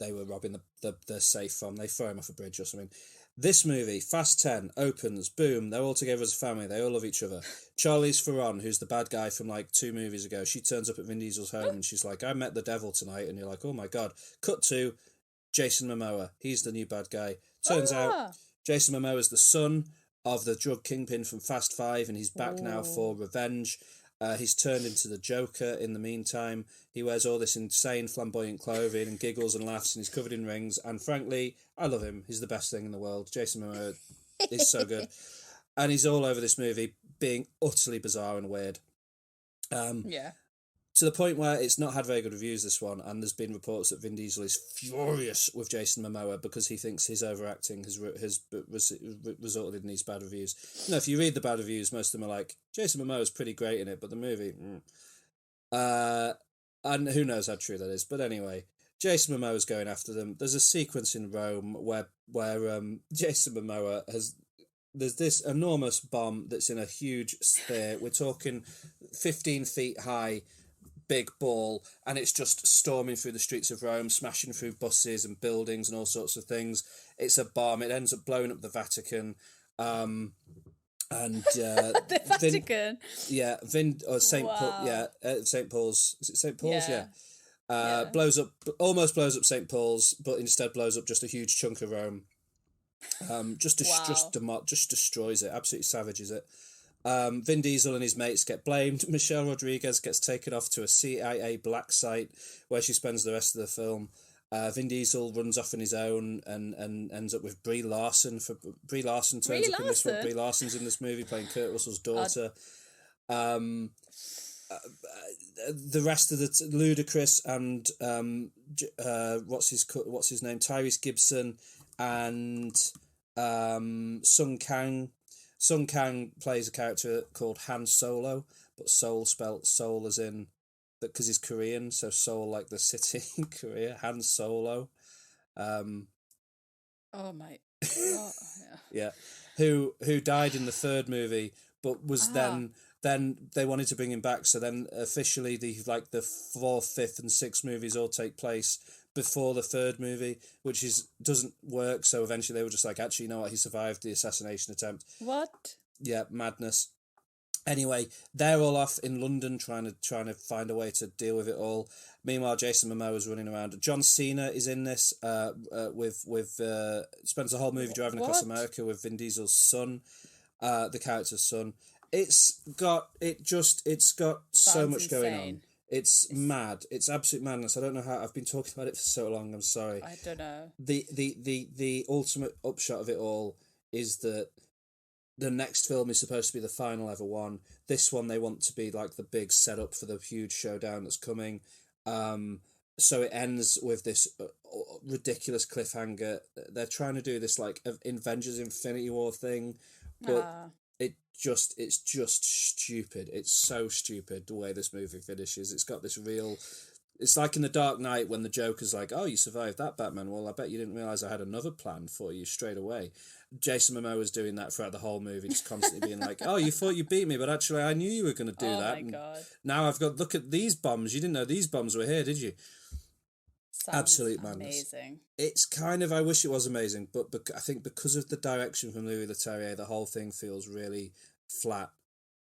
they were robbing the safe from. They throw him off a bridge or something. This movie, Fast 10, opens, boom, they're all together as a family, they all love each other. Charlize Theron, who's the bad guy from like 2 movies ago, she turns up at Vin Diesel's home and she's like, I met the devil tonight, and you're like, oh my god. Cut to Jason Momoa, he's the new bad guy. Turns out Jason Momoa is the son of the drug kingpin from Fast 5, and he's back now for revenge. He's turned into the Joker in the meantime. He wears all this insane flamboyant clothing and giggles and laughs, and he's covered in rings. And frankly, I love him. He's the best thing in the world. Jason Momoa is so good. And he's all over this movie being utterly bizarre and weird. Yeah. To the point where it's not had very good reviews, this one, and there's been reports that Vin Diesel is furious with Jason Momoa because he thinks his overacting has resulted in these bad reviews. No, if you read the bad reviews, most of them are like, Jason Momoa is pretty great in it, but the movie... and who knows how true that is. But anyway, Jason Momoa is going after them. There's a sequence in Rome where Jason Momoa has... There's this enormous bomb that's in a huge sphere. We're talking 15 feet high, big ball, and it's just storming through the streets of Rome, smashing through buses and buildings and all sorts of things. It's a bomb. It ends up blowing up the Vatican. The Vatican. St. Paul. St. Paul's. Is it St. Paul's? Yeah. Almost blows up St. Paul's, but instead blows up just a huge chunk of Rome. Just destroys it. Absolutely savages it. Vin Diesel and his mates get blamed. Michelle Rodriguez gets taken off to a CIA black site where she spends the rest of the film. Vin Diesel runs off on his own and ends up with Brie Larson. Brie Larson turns up in this one. Brie Larson's in this movie playing Kurt Russell's daughter. The rest of the Ludacris and what's his name, Tyrese Gibson and Sung Kang. Sung Kang plays a character called Han Solo, but Seoul spelt Seoul as in that because he's Korean, so Seoul like the city in Korea. Han Solo. Oh my. Oh, yeah. Who died in the third movie, but was then they wanted to bring him back. So then officially the fourth, fifth, and sixth movies all take place before the third movie, which doesn't work. So eventually they were just like, actually, you know what? He survived the assassination attempt. What? Yeah, madness. Anyway, they're all off in London trying to find a way to deal with it all. Meanwhile, Jason Momoa is running around. John Cena is in this. Spends the whole movie driving across America with Vin Diesel's son, the character's son. It's got so much going on. It's mad. It's absolute madness. I don't know how I've been talking about it for so long. I'm sorry. I don't know. The ultimate upshot of it all is that the next film is supposed to be the final ever one. This one they want to be like the big setup for the huge showdown that's coming. So it ends with this ridiculous cliffhanger. They're trying to do this like Avengers Infinity War thing, but it's just stupid. It's so stupid the way this movie finishes. It's got this real... It's like in The Dark Knight when the Joker's like, oh, you survived that, Batman. Well, I bet you didn't realise I had another plan for you straight away. Jason Momoa was doing that throughout the whole movie, just constantly being like, oh, you thought you beat me, but actually I knew you were going to do that. Oh, my God. Now I've got... Look at these bombs. You didn't know these bombs were here, did you? Sounds absolute madness. Amazing. It's kind of... I wish it was amazing, but I think because of the direction from Louis Leterrier, the whole thing feels really flat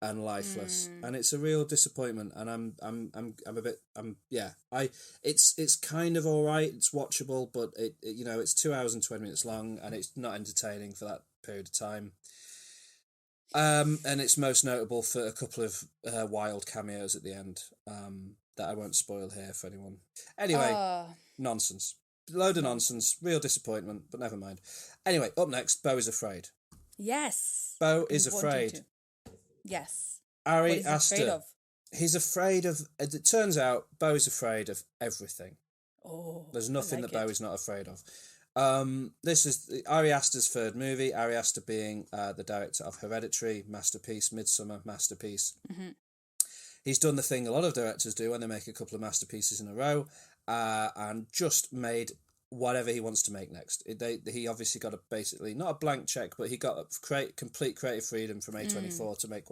and lifeless, and it's a real disappointment. And it's kind of all right. It's watchable, but it's 2 hours and 20 minutes long, and it's not entertaining for that period of time. And it's most notable for a couple of wild cameos at the end that I won't spoil here for anyone. Anyway, nonsense. Load of nonsense. Real disappointment, but never mind. Anyway, up next, Beau is afraid. Yes. Beau is afraid. Yes. Ari Aster. He's afraid of... It turns out Beau is afraid of everything. Oh, there's nothing that Beau is not afraid of. This is Ari Aster's third movie. Ari Aster being the director of Hereditary, masterpiece, Midsommar, masterpiece. Mm-hmm. He's done the thing a lot of directors do when they make a couple of masterpieces in a row, and just made whatever he wants to make next. He obviously got basically not a blank check, but he got complete creative freedom from A24 to make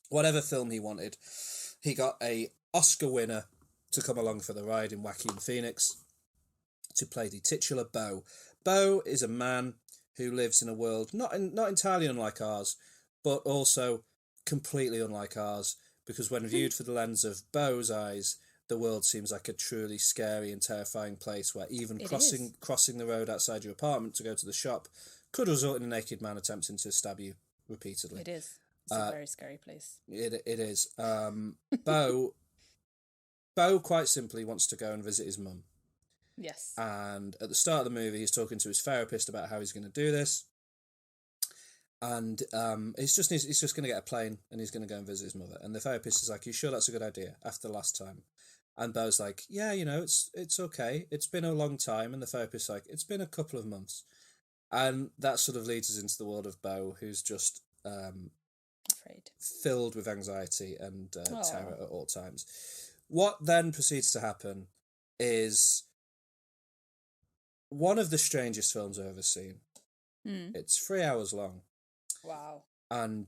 whatever film he wanted. He got a Oscar winner to come along for the ride in Joaquin Phoenix to play the titular Beau. Beau is a man who lives in a world not entirely unlike ours, but also completely unlike ours, because when viewed through the lens of Beau's eyes, the world seems like a truly scary and terrifying place where even crossing the road outside your apartment to go to the shop could result in a naked man attempting to stab you repeatedly. It is. It's a very scary place. It is. Beau quite simply wants to go and visit his mum. Yes. And at the start of the movie, he's talking to his therapist about how he's going to do this. And he's just going to get a plane and he's going to go and visit his mother. And the therapist is like, "You sure that's a good idea after the last time?" And Beau's like, "Yeah, it's okay. It's been a long time." And the therapist's like, "It's been a couple of months." And that sort of leads us into the world of Beau, who's just Afraid. filled with anxiety and terror at all times. What then proceeds to happen is one of the strangest films I've ever seen. It's 3 hours long. Wow. And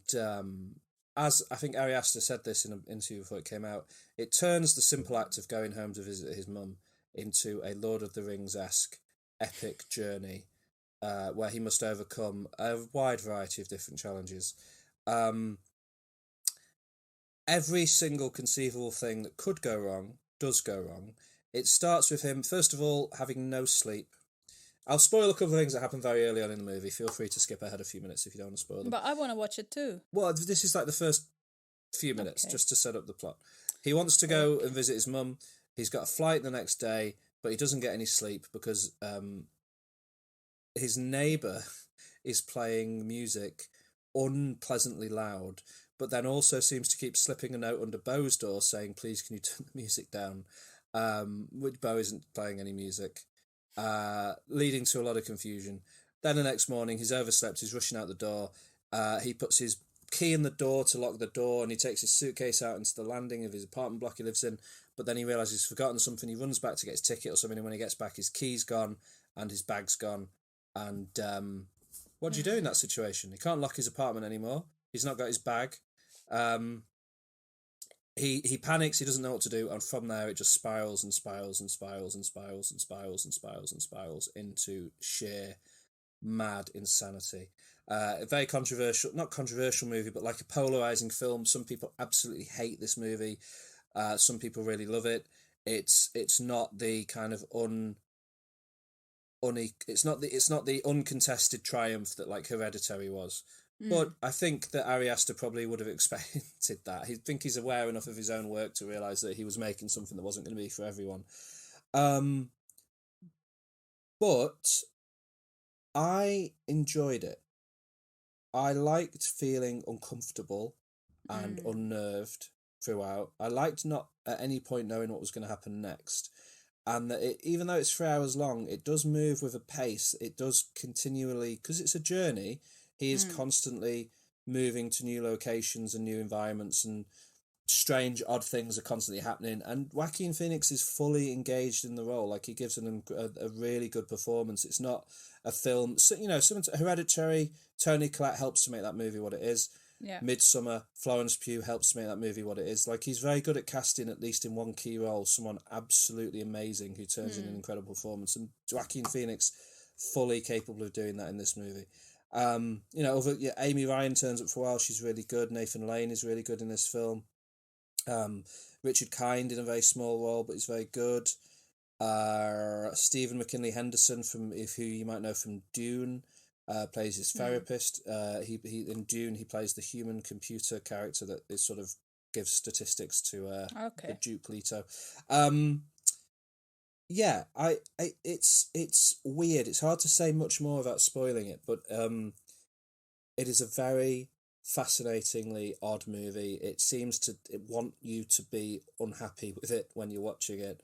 as I think Ari Aster said this in an interview before it came out, it turns the simple act of going home to visit his mum into a Lord of the Rings-esque epic journey where he must overcome a wide variety of different challenges. Every single conceivable thing that could go wrong does go wrong. It starts with him, first of all, having no sleep. I'll spoil a couple of things that happen very early on in the movie. Feel free to skip ahead a few minutes if you don't want to spoil them. But I want to watch it too. Well, this is like the first few minutes, just to set up the plot. He wants to go and visit his mum. He's got a flight the next day, but he doesn't get any sleep because his neighbour is playing music unpleasantly loud, but then also seems to keep slipping a note under Beau's door saying, "Please, can you turn the music down?" Which Beau isn't playing any music. Leading to a lot of confusion. Then the next morning, he's overslept, he's rushing out the door. He puts his key in the door to lock the door, and he takes his suitcase out into the landing of his apartment block he lives in, but then he realises he's forgotten something. He runs back to get his ticket or something, and when he gets back, his key's gone, and his bag's gone. And what do you do in that situation? He can't lock his apartment anymore. He's not got his bag. He panics, he doesn't know what to do, and from there it just spirals and spirals and spirals and spirals and spirals and spirals and spirals into sheer mad insanity. A very controversial, not controversial movie, but like a polarizing film. Some people absolutely hate this movie. Some people really love it. It's not the kind of it's not the uncontested triumph that like Hereditary was. But I think that Ari Aster probably would have expected that. I think he's aware enough of his own work to realise that he was making something that wasn't going to be for everyone. But I enjoyed it. I liked feeling uncomfortable and unnerved throughout. I liked not at any point knowing what was going to happen next. And that even though it's 3 hours long, it does move with a pace. It does continually, because it's a journey, he is constantly moving to new locations and new environments, and strange, odd things are constantly happening. And Joaquin Phoenix is fully engaged in the role. Like, he gives a really good performance. It's not a film. So, Hereditary, Toni Collette helps to make that movie what it is. Yeah. Midsummer, Florence Pugh helps to make that movie what it is. Like, he's very good at casting, at least in one key role, someone absolutely amazing who turns in an incredible performance. And Joaquin Phoenix, fully capable of doing that in this movie. Amy Ryan turns up for a while. She's really good. Nathan Lane is really good in this film. Richard Kind in a very small role, but he's very good. Stephen McKinley Henderson, who you might know from Dune, plays his therapist. He in Dune he plays the human computer character that is sort of gives statistics to the Duke Leto. It's weird. It's hard to say much more without spoiling it, but it is a very fascinatingly odd movie. It seems to want you to be unhappy with it when you're watching it.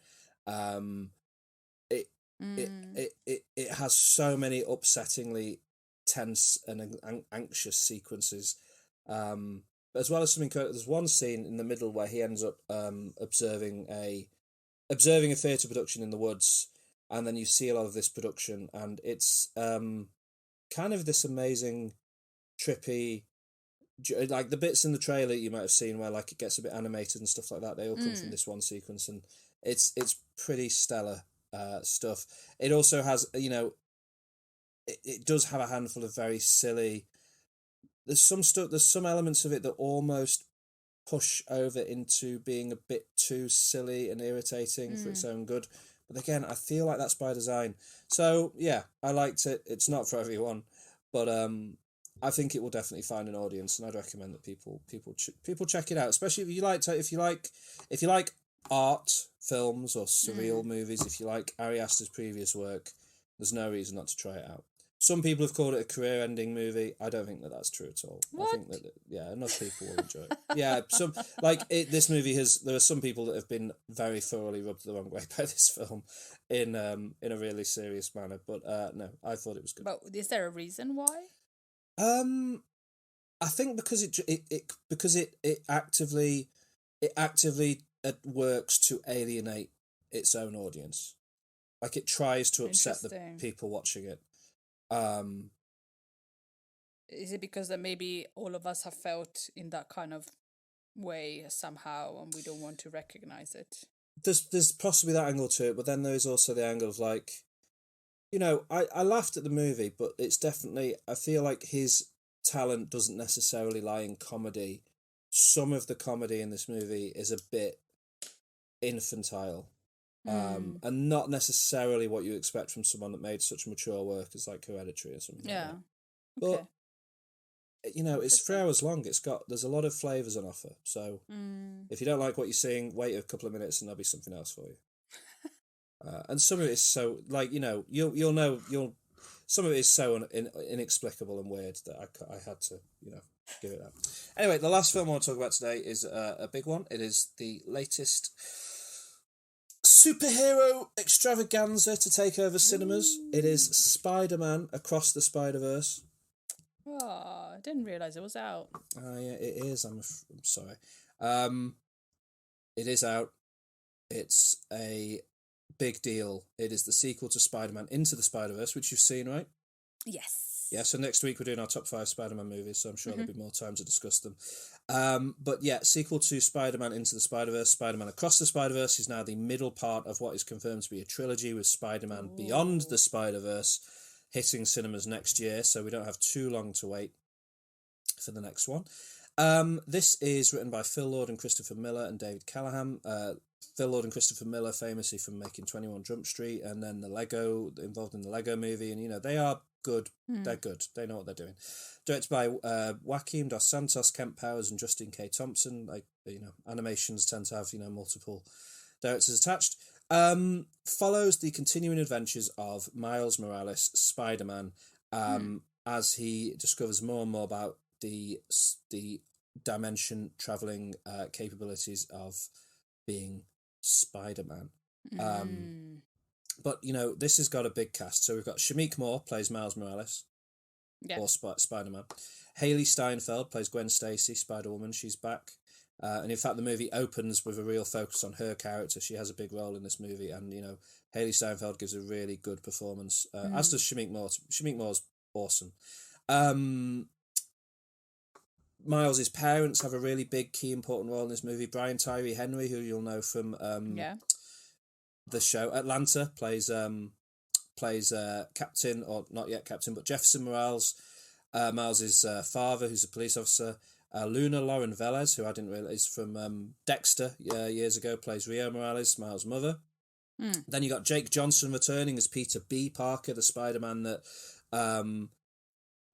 It has so many upsettingly tense and anxious sequences, as well as something. There's one scene in the middle where he ends up observing a theatre production in the woods, and then you see a lot of this production, and it's kind of this amazing, trippy, like the bits in the trailer you might have seen where like it gets a bit animated and stuff like that. They all come from this one sequence, and it's pretty stellar stuff. It also has, it does have a handful of very silly. There's some elements of it that almost push over into being a bit too silly and irritating for its own good. But again, I feel like that's by design. So yeah, I liked it. It's not for everyone, but I think it will definitely find an audience, and I'd recommend that people check it out, especially if you like art films or surreal movies. If you like Ari Aster's previous work, there's no reason not to try it out. Some people have called it a career-ending movie. I don't think that that's true at all. What? I think that enough people will enjoy it. Yeah, this movie has. There are some people that have been very thoroughly rubbed the wrong way by this film, in a really serious manner. But no, I thought it was good. But is there a reason why? I think because it actively works to alienate its own audience. Like, it tries to upset the people watching it. Is it because that maybe all of us have felt in that kind of way somehow, and we don't want to recognize it? There's possibly that angle to it, but then there is also the angle of, like, you know, I laughed at the movie, but it's definitely, I feel like his talent doesn't necessarily lie in comedy. Some of the comedy in this movie is a bit infantile. And not necessarily what you expect from someone that made such mature work as, like, Hereditary or something. Yeah. Like Okay. But, you know, it's 3 hours long. There's a lot of flavours on offer. So if you don't like what you're seeing, wait a couple of minutes and there'll be something else for you. And some of it is so, like, you know, some of it is so inexplicable and weird that I had to, you know, give it that. Anyway, the last film I want to talk about today is a big one. It is the latest superhero extravaganza to take over cinemas. It is Spider-Man Across the Spider-Verse. Oh, I didn't realise it was out. Yeah, it is. I'm sorry. It is out. It's a big deal. It is the sequel to Spider-Man Into the Spider-Verse, which you've seen, right? Yes. Yeah, so next week we're doing our top 5 Spider-Man movies, so I'm sure there'll be more time to discuss them. But yeah, sequel to Spider-Man Into the Spider-Verse, Spider-Man Across the Spider-Verse is now the middle part of what is confirmed to be a trilogy, with Spider-Man Beyond the Spider-Verse hitting cinemas next year, so we don't have too long to wait for the next one. This is written by Phil Lord and Christopher Miller and David Callahan. Phil Lord and Christopher Miller famously from making 21 Jump Street and then involved in the Lego movie, and, you know, they are good. They're good. They know what they're doing. Directed by Joaquim dos Santos, Kent Powers and Justin K. Thompson. Like, you know, animations tend to have, you know, multiple directors attached. Follows the continuing adventures of Miles Morales, Spider-Man, as he discovers more and more about the dimension traveling capabilities of being Spider-Man. But, you know, this has got a big cast. So we've got Shameik Moore plays Miles Morales, or Spider-Man. Haley Steinfeld plays Gwen Stacy, Spider-Woman. She's back. And in fact, the movie opens with a real focus on her character. She has a big role in this movie. And, you know, Haley Steinfeld gives a really good performance, as does Shameik Moore. Shameik Moore's awesome. Miles' parents have a really big, key, important role in this movie. Brian Tyree Henry, who you'll know from the show Atlanta, plays Captain, or not yet Captain, but Jefferson Morales, Miles' father, who's a police officer. Luna Lauren Velez, who I didn't realise from Dexter years ago, plays Rio Morales, Miles' mother. Then you got Jake Johnson returning as Peter B. Parker, the Spider-Man that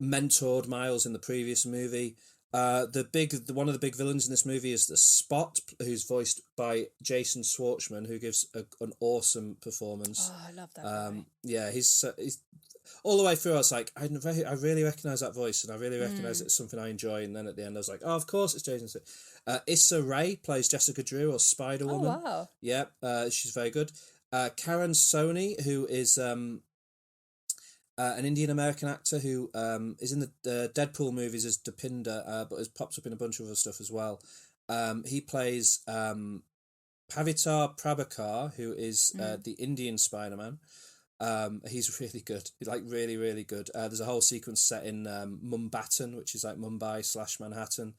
mentored Miles in the previous movie. One of the big villains in this movie is the Spot, who's voiced by Jason Schwartzman, who gives an awesome performance. Oh, I love that guy. Yeah, he's all the way through. I was like, I really recognise that voice, and I really recognise it's something I enjoy. And then at the end, I was like, oh, of course it's Jason. Issa Rae plays Jessica Drew, or Spider-Woman. Oh, wow. Yeah, she's very good. Karen Sony, who is an Indian-American actor who is in the Deadpool movies as Dopinder, but has popped up in a bunch of other stuff as well. He plays Pavitar Prabhakar, who is the Indian Spider-Man. He's really good. He's like really, really good. There's a whole sequence set in Mumbattan, which is like Mumbai/Manhattan.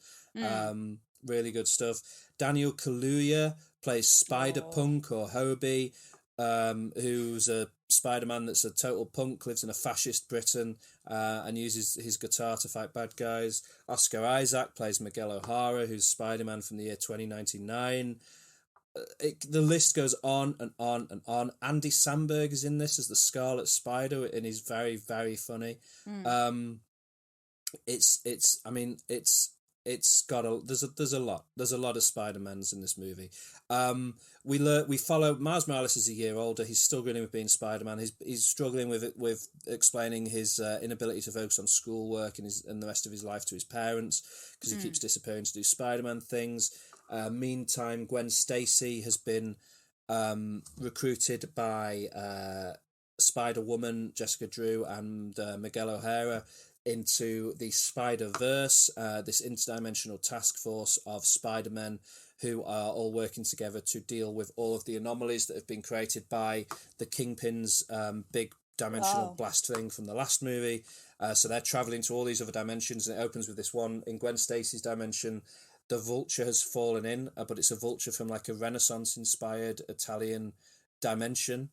Really good stuff. Daniel Kaluuya plays Spider-Punk, or Hobie, who's a Spider-Man that's a total punk, lives in a fascist Britain, and uses his guitar to fight bad guys. Oscar Isaac plays Miguel O'Hara, who's Spider-Man from the year 2099. The list goes on and on and on. Andy Samberg is in this as the Scarlet Spider, and he's very, very funny. It's it's got there's a lot of Spider-Mans in this movie. We follow Miles Morales is a year older. He's struggling with being Spider-Man. He's struggling with explaining his inability to focus on schoolwork and the rest of his life to his parents because he keeps disappearing to do Spider-Man things. Meantime, Gwen Stacy has been recruited by Spider-Woman, Jessica Drew, and Miguel O'Hara into the Spider-Verse, this interdimensional task force of Spider-Men who are all working together to deal with all of the anomalies that have been created by the Kingpin's big dimensional blast thing from the last movie. So they're travelling to all these other dimensions, and it opens with this one in Gwen Stacy's dimension. The Vulture has fallen in, but it's a vulture from like a Renaissance-inspired Italian dimension.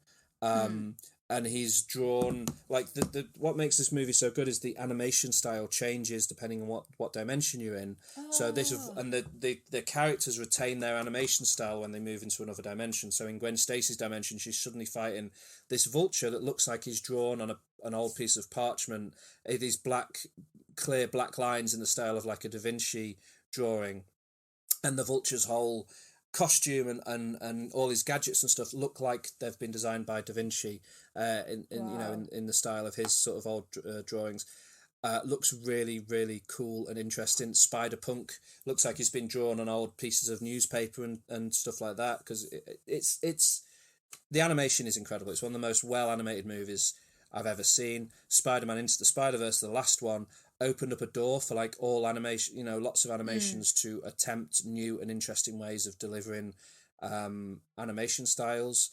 And he's drawn like the what makes this movie so good is the animation style changes depending on what dimension you're in. So the characters retain their animation style when they move into another dimension. So in Gwen Stacy's dimension, she's suddenly fighting this vulture that looks like he's drawn on an old piece of parchment. These clear black lines in the style of like a Da Vinci drawing, and the vulture's whole costume and all his gadgets and stuff look like they've been designed by Da Vinci in the style of his sort of old drawings. Looks really, really cool and interesting. Spider-Punk looks like he's been drawn on old pieces of newspaper and stuff like that because it's the animation is incredible. It's one of the most well animated movies I've ever seen. Spider-Man Into the Spider-Verse, the last one, opened up a door for like all animation, lots of animations to attempt new and interesting ways of delivering animation styles.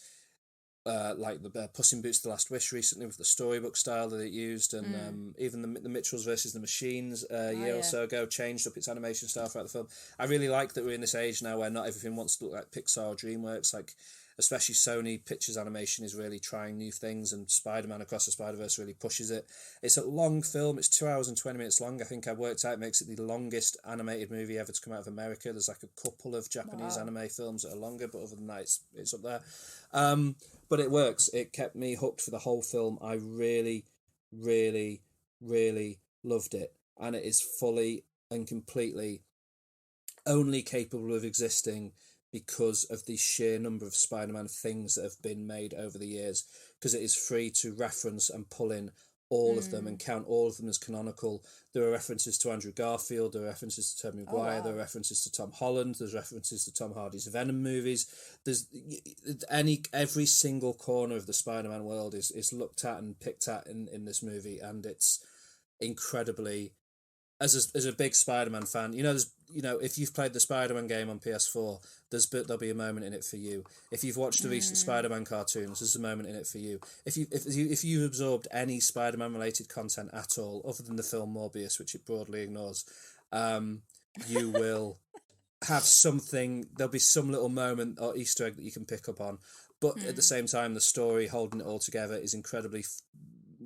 Like the Puss in Boots: The Last Wish recently with the storybook style that it used, and even the Mitchells versus the Machines a year or so ago changed up its animation style throughout the film. I really like that we're in this age now where not everything wants to look like Pixar or DreamWorks. Like especially Sony Pictures Animation is really trying new things, and Spider-Man Across the Spider-Verse really pushes it. It's a long film. It's 2 hours and 20 minutes long. I think I worked out it makes it the longest animated movie ever to come out of America. There's like a couple of Japanese anime films that are longer, but other than that, it's up there. But it works. It kept me hooked for the whole film. I really, really, really loved it. And it is fully and completely only capable of existing because of the sheer number of Spider-Man things that have been made over the years, because it is free to reference and pull in all of them and count all of them as canonical. There are references to Andrew Garfield, there are references to Tobey Maguire, there are references to Tom Holland, there's references to Tom Hardy's Venom movies. There's every single corner of the Spider-Man world is looked at and picked at in this movie, and it's incredibly, as a big Spider-Man fan, if you've played the Spider-Man game on PS4, there'll be a moment in it for you. If you've watched the recent Spider-Man cartoons, there's a moment in it for you. If you've absorbed any Spider-Man related content at all, other than the film Morbius, which it broadly ignores, you will have something. There'll be some little moment or Easter egg that you can pick up on. But at the same time, the story holding it all together is incredibly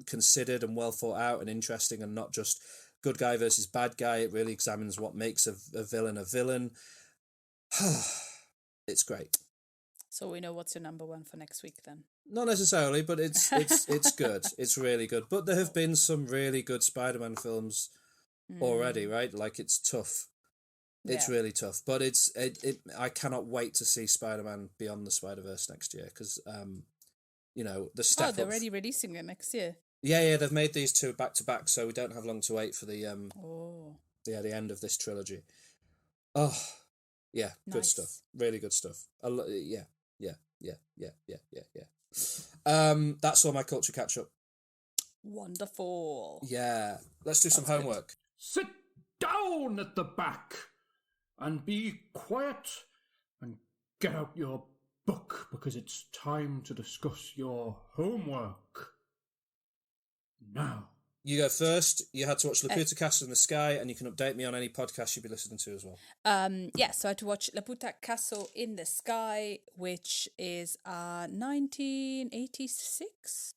considered and well thought out and interesting, and not just good guy versus bad guy. It really examines what makes a villain a villain. It's great. So we know what's your number one for next week then? Not necessarily, but it's good. It's really good. But there have been some really good Spider-Man films already, right? Like it's tough. It's really tough. But I cannot wait to see Spider-Man Beyond the Spider-Verse next year because the step up. They're already releasing it next year. Yeah, they've made these two back to back, so we don't have long to wait for the the end of this trilogy. Oh, yeah, good Nice. stuff. Really good stuff. Yeah. That's all my culture catch up. Wonderful. Yeah, let's do some homework. Sit down at the back and be quiet and get out your book because it's time to discuss your homework. Now. You go first. You had to watch Laputa Castle in the Sky, and you can update me on any podcast you'll be listening to as well. So I had to watch Laputa Castle in the Sky, which is 1986.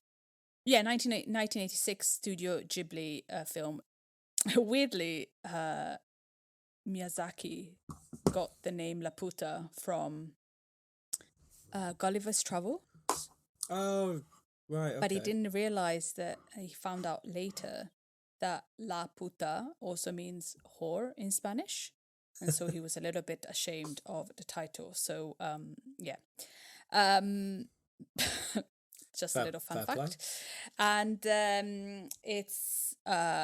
Yeah, 1986 Studio Ghibli film. Weirdly, Miyazaki got the name Laputa from Gulliver's Travels. Oh, right. Okay. But he didn't realise that he found out later that La Puta also means whore in Spanish. And so he was a little bit ashamed of the title. So, yeah. Just a little fun fair play. fact. And it's,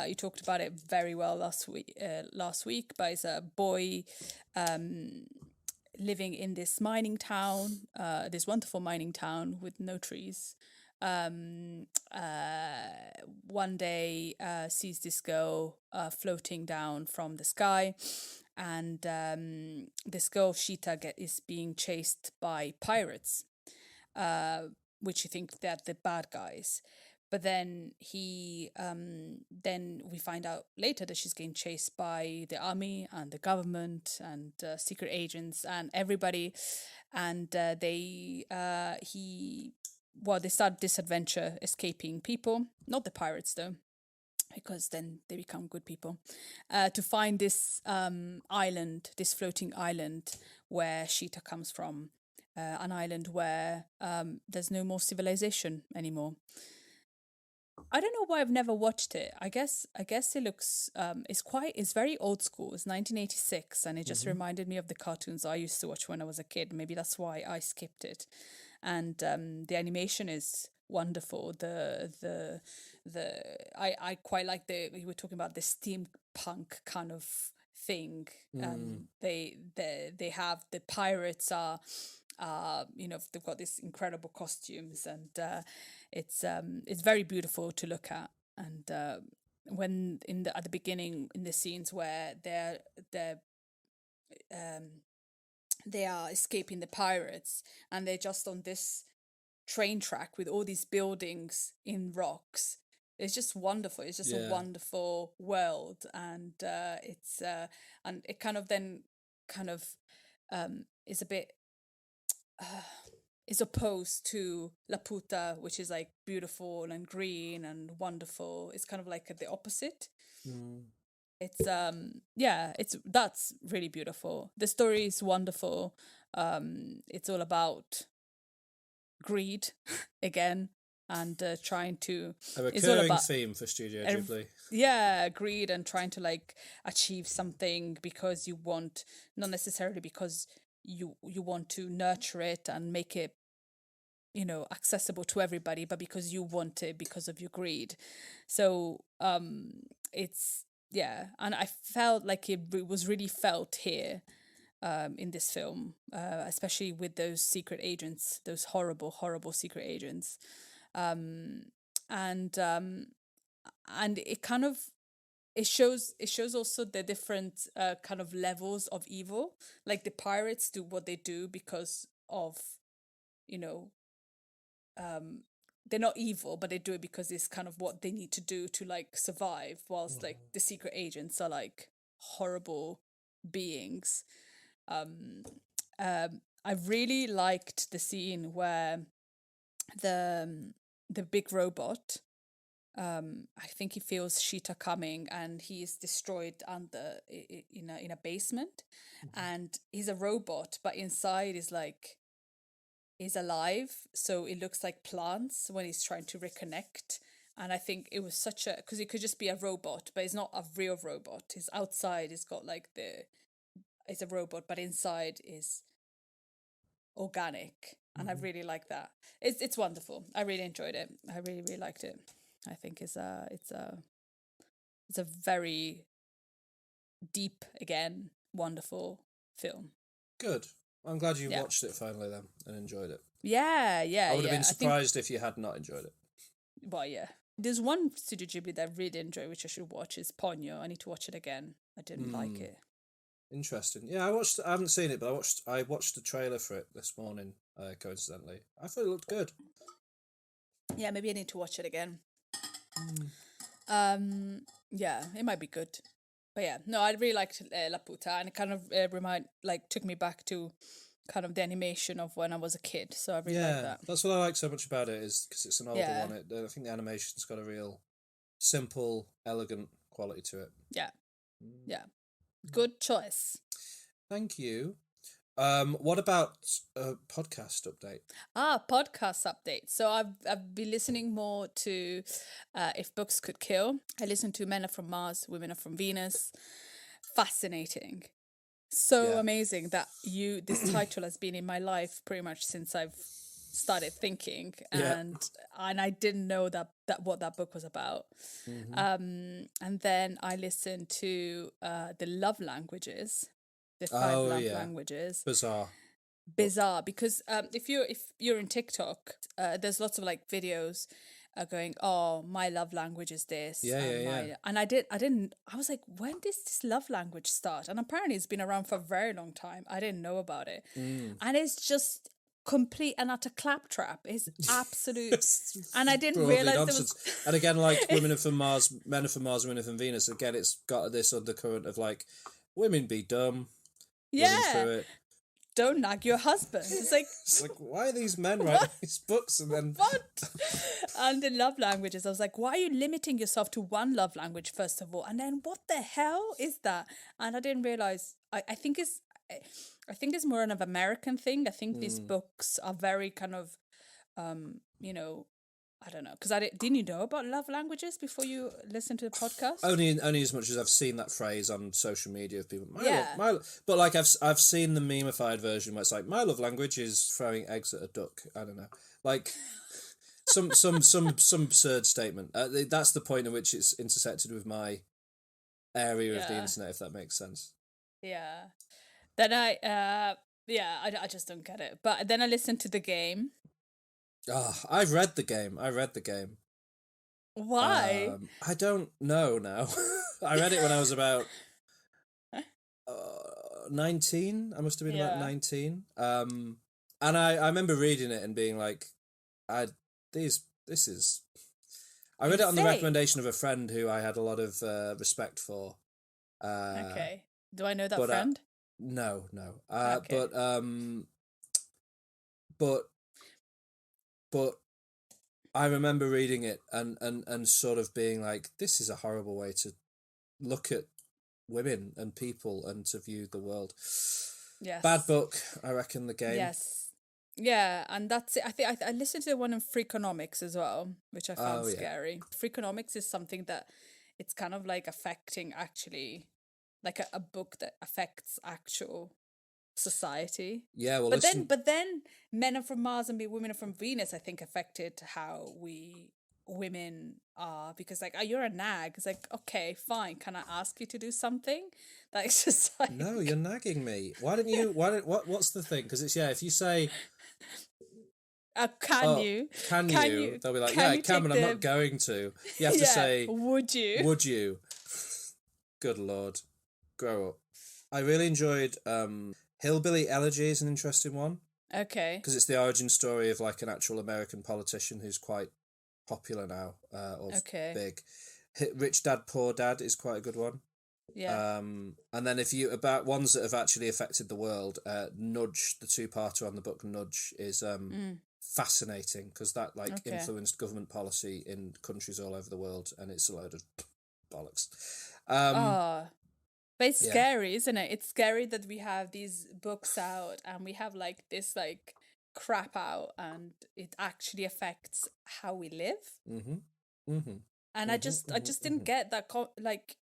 you talked about it very well last week, but it's a boy living in this mining town, this wonderful mining town with no trees. One day sees this girl floating down from the sky, and this girl Sheeta is being chased by pirates, which you think they're the bad guys. But then then we find out later that she's getting chased by the army and the government and secret agents and everybody, and they start this adventure escaping people, not the pirates though, because then they become good people, to find this island, this floating island where Sheeta comes from, an island where there's no more civilization anymore. I don't know why I've never watched it. I guess it looks it's very old school. It's 1986, and it just reminded me of the cartoons I used to watch when I was a kid. Maybe that's why I skipped it. And the animation is wonderful. I quite like we were talking about the steampunk kind of thing. They have the pirates are they've got these incredible costumes, and it's very beautiful to look at. And when at the beginning, in the scenes where they are escaping the pirates, and they're just on this train track with all these buildings in rocks. It's just wonderful. It's just a wonderful world, and it's and it kind of is a bit is opposed to La Puta, which is like beautiful and green and wonderful. It's kind of like the opposite. It's that's really beautiful. The story is wonderful. It's all about greed again, and trying to a recurring theme for Studio Ghibli. Greed and trying to like achieve something because you want, not necessarily because you want to nurture it and make it accessible to everybody, but because you want it because of your greed. So it's and I felt like it was really felt here in this film, especially with those secret agents, those horrible secret agents, and it kind of it shows also the different kind of levels of evil. Like the pirates do what they do because of they're not evil, but they do it because it's kind of what they need to do to like survive, whilst like the secret agents are like horrible beings. I really liked the scene where the big robot, I think he feels Sheeta coming, and he is destroyed under in a basement, and he's a robot, but inside is alive, so it looks like plants when he's trying to reconnect. And I think it was because it could just be a robot, but it's not a real robot. His outside is got like it's a robot, but inside is organic, and I really like that. It's wonderful. I really enjoyed it. I really liked it. I think it's a very deep, again, wonderful film. Good. I'm glad you watched it finally then and enjoyed it. Yeah. I would have been surprised if you had not enjoyed it. Well, yeah. There's one Studio Ghibli that I really enjoy, which I should watch, is Ponyo. I need to watch it again. I didn't like it. Interesting. Yeah, I haven't seen it, but I watched the trailer for it this morning, coincidentally. I thought it looked good. Yeah, maybe I need to watch it again. Yeah, it might be good. But yeah, no, I really liked La Puta, and it kind of took me back to kind of the animation of when I was a kid. So I really like that. That's what I like so much about it, is because it's an older one. I think the animation's got a real simple, elegant quality to it. Yeah. Good choice. Thank you. What about a podcast update? Podcast update. So I've been listening more to If Books Could Kill. I listened to Men Are From Mars, Women Are From Venus. Fascinating. So amazing that this title has been in my life pretty much since I've started thinking, and I didn't know that what that book was about. And then I listened to the love languages, the five love languages. Bizarre, because if you're in TikTok, there's lots of like videos going, oh, my love language is this. And I was like, when did this love language start? And apparently it's been around for a very long time. I didn't know about it. And it's just complete and utter claptrap. It's absolute. And I didn't realize there was. And again, like Women Are From Mars, Men Are From Mars, Women Are From Venus. Again, it's got this undercurrent of like, women be dumb. Yeah. Don't nag your husband. It's like, why are these men writing these books? And then what? And the love languages, I was like, why are you limiting yourself to one love language first of all? And then what the hell is that? And I didn't realize. I think it's more an American thing. I think these books are very kind of, I don't know, because didn't you know about love languages before you listened to the podcast? Only as much as I've seen that phrase on social media of people. But like I've seen the memeified version where it's like, my love language is throwing eggs at a duck. I don't know, like some absurd statement. That's the point at which it's intersected with my area of the internet, if that makes sense. Yeah. Then I just don't get it. But then I listened to the game. I've read the game. Why? I don't know now. I read it when I was about 19. I must have been about 19. And I remember reading it and being like, I read it on the recommendation of a friend who I had a lot of respect for. Okay. Do I know that friend? No. Okay. But I remember reading it and sort of being like, this is a horrible way to look at women and people and to view the world. Yes. Bad book, I reckon, the game. Yes. Yeah, and that's it. I think I listened to the one in Freakonomics as well, which I found scary. Freakonomics is something that it's kind of like affecting actually, like a book that affects actual society. Yeah, well, but then Men Are From Mars and Women Are From Venus, I think, affected how women are, because like, oh, you're a nag. It's like, okay, fine, can I ask you to do something? Like, it's just like, no, you're nagging me. What's the thing? Because it's if you say can you they'll be like, yeah, I can, but I'm not going to. You have to say, would you good lord, grow up. I really enjoyed Hillbilly Elegy is an interesting one. Okay. Because it's the origin story of like an actual American politician who's quite popular now, or big. Rich Dad, Poor Dad is quite a good one. Yeah. And then about ones that have actually affected the world, Nudge, the two-parter on the book Nudge, is fascinating, because that influenced government policy in countries all over the world, and it's a load of bollocks. But it's scary, isn't it? It's scary that we have these books out and we have like this like crap out, and it actually affects how we live. And I just didn't get that. Like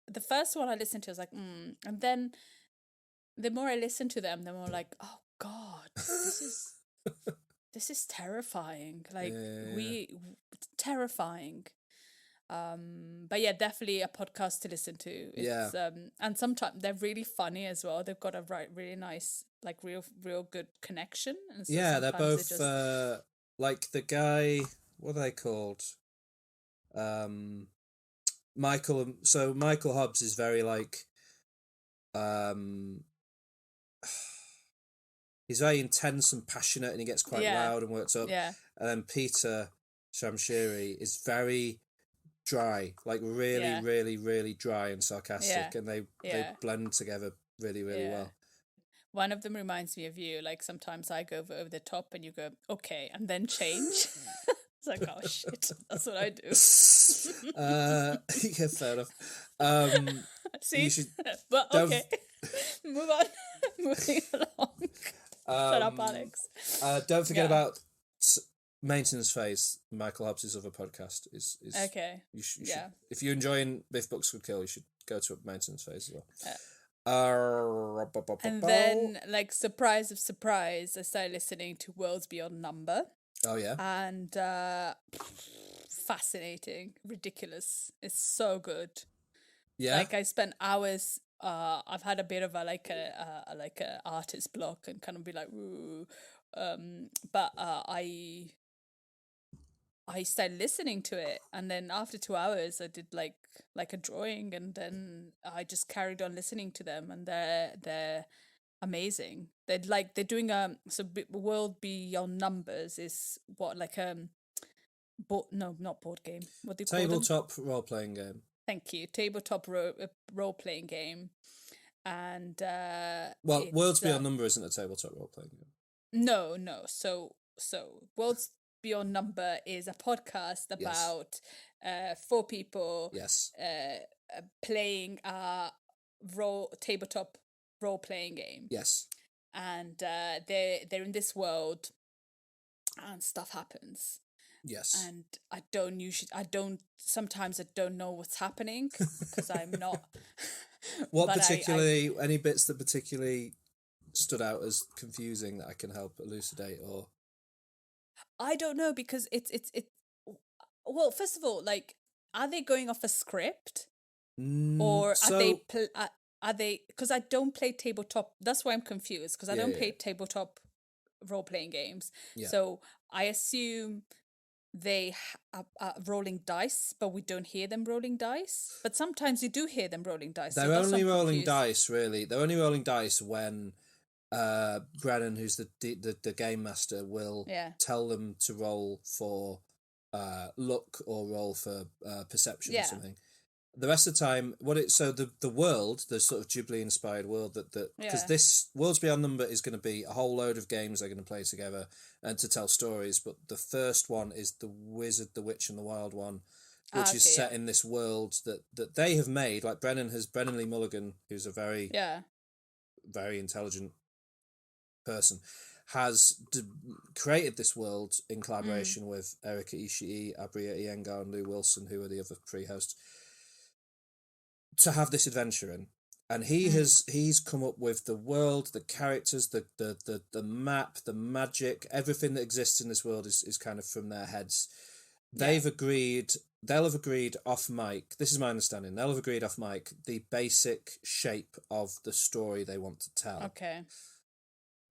the first one I listened to, I was like, and then the more I listened to them, the more like, oh God, this is terrifying. Like terrifying. But yeah, definitely a podcast to listen to. It's, and sometimes they're really funny as well. They've got a really nice, like real good connection. And so they're both like the guy. What are they called? Michael. So Michael Hobbs is very like, he's very intense and passionate, and he gets quite loud and worked up. Yeah. And then Peter Shamshiri is very dry, like really, really, really dry and sarcastic, and they blend together really, really well. One of them reminds me of you. Like sometimes I go over the top, and you go okay, and then change. It's like, oh shit, that's what I do. Yeah, fair enough. See, should, but okay. Move on. Moving along. Shut up, Alex. Don't forget about Maintenance Phase, Michael Hobbs' other podcast. Is okay. You should, if you're enjoying If Books Could Kill, you should go to Maintenance Phase as well. And then, like, surprise of surprise, I started listening to Worlds Beyond Number. Oh, yeah. And fascinating, ridiculous. It's so good. Yeah. Like, I spent hours. I've had a bit of a artist block and kind of be like, ooh. But I started listening to it, and then after 2 hours, I did like a drawing, and then I just carried on listening to them, and they're amazing. They're doing World Beyond Numbers is what, like not board game. What do you call them? Tabletop role playing game. Thank you. Tabletop role playing game, and Worlds Beyond Number isn't a tabletop role playing game. No. So Worlds Beyond Number is a podcast about 4 people. Yes. Playing a tabletop role playing game. Yes. And they're in this world, and stuff happens. Yes. And sometimes I don't know what's happening because I'm not. Any bits that particularly stood out as confusing that I can help elucidate, or? I don't know, because it's well, first of all, like, are they going off a script, or are they because I don't play tabletop, that's why I'm confused, because I don't play tabletop role playing games. So I assume they are rolling dice, but we don't hear them rolling dice. But sometimes you do hear them rolling dice. They're only rolling dice, really. They're only rolling dice when Brennan, who's the game master, will tell them to roll for luck or roll for perception or something. The rest of the time, the world, the sort of Ghibli inspired world because this Worlds Beyond Number is going to be a whole load of games they're going to play together and to tell stories. But the first one is The Wizard, the Witch, and the Wild One, which is set in this world that they have made. Like Brennan Lee Mulligan, who's a very very intelligent person, has created this world in collaboration with Erika Ishii, Abria Iyengar, and Lou Wilson, who are the other pre-hosts, to have this adventure in. And he's come up with the world, the characters, the map, the magic, everything that exists in this world is kind of from their heads. They'll have agreed off mic, this is my understanding, they'll have agreed off mic the basic shape of the story they want to tell. Okay.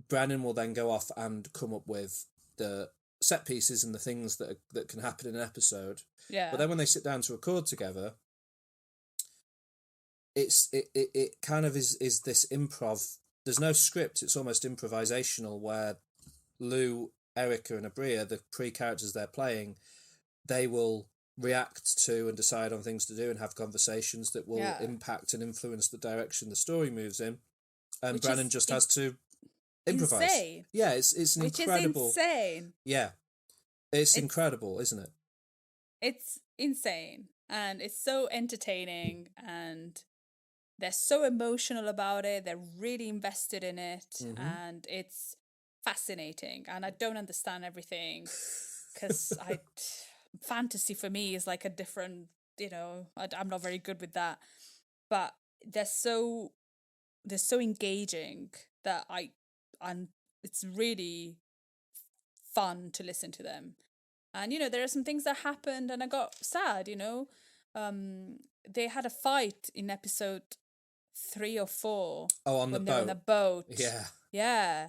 Brannon will then go off and come up with the set pieces and the things that can happen in an episode. Yeah. But then when they sit down to record together, it kind of is this improv. There's no script. It's almost improvisational, where Lou, Erica, and Abria, the pre-characters they're playing, they will react to and decide on things to do and have conversations that will impact and influence the direction the story moves in. And Brannon just has to improvise. Insane. Yeah, it's an incredible. Which is insane. Yeah, it's incredible, isn't it? It's insane, and it's so entertaining, and they're so emotional about it. They're really invested in it, and it's fascinating. And I don't understand everything, because fantasy for me is like a different, I'm not very good with that. But they're so engaging that it's really fun to listen to them. And there are some things that happened, and I got sad. They had a fight in episode 3 or 4. Oh, on the boat. On the boat. Yeah.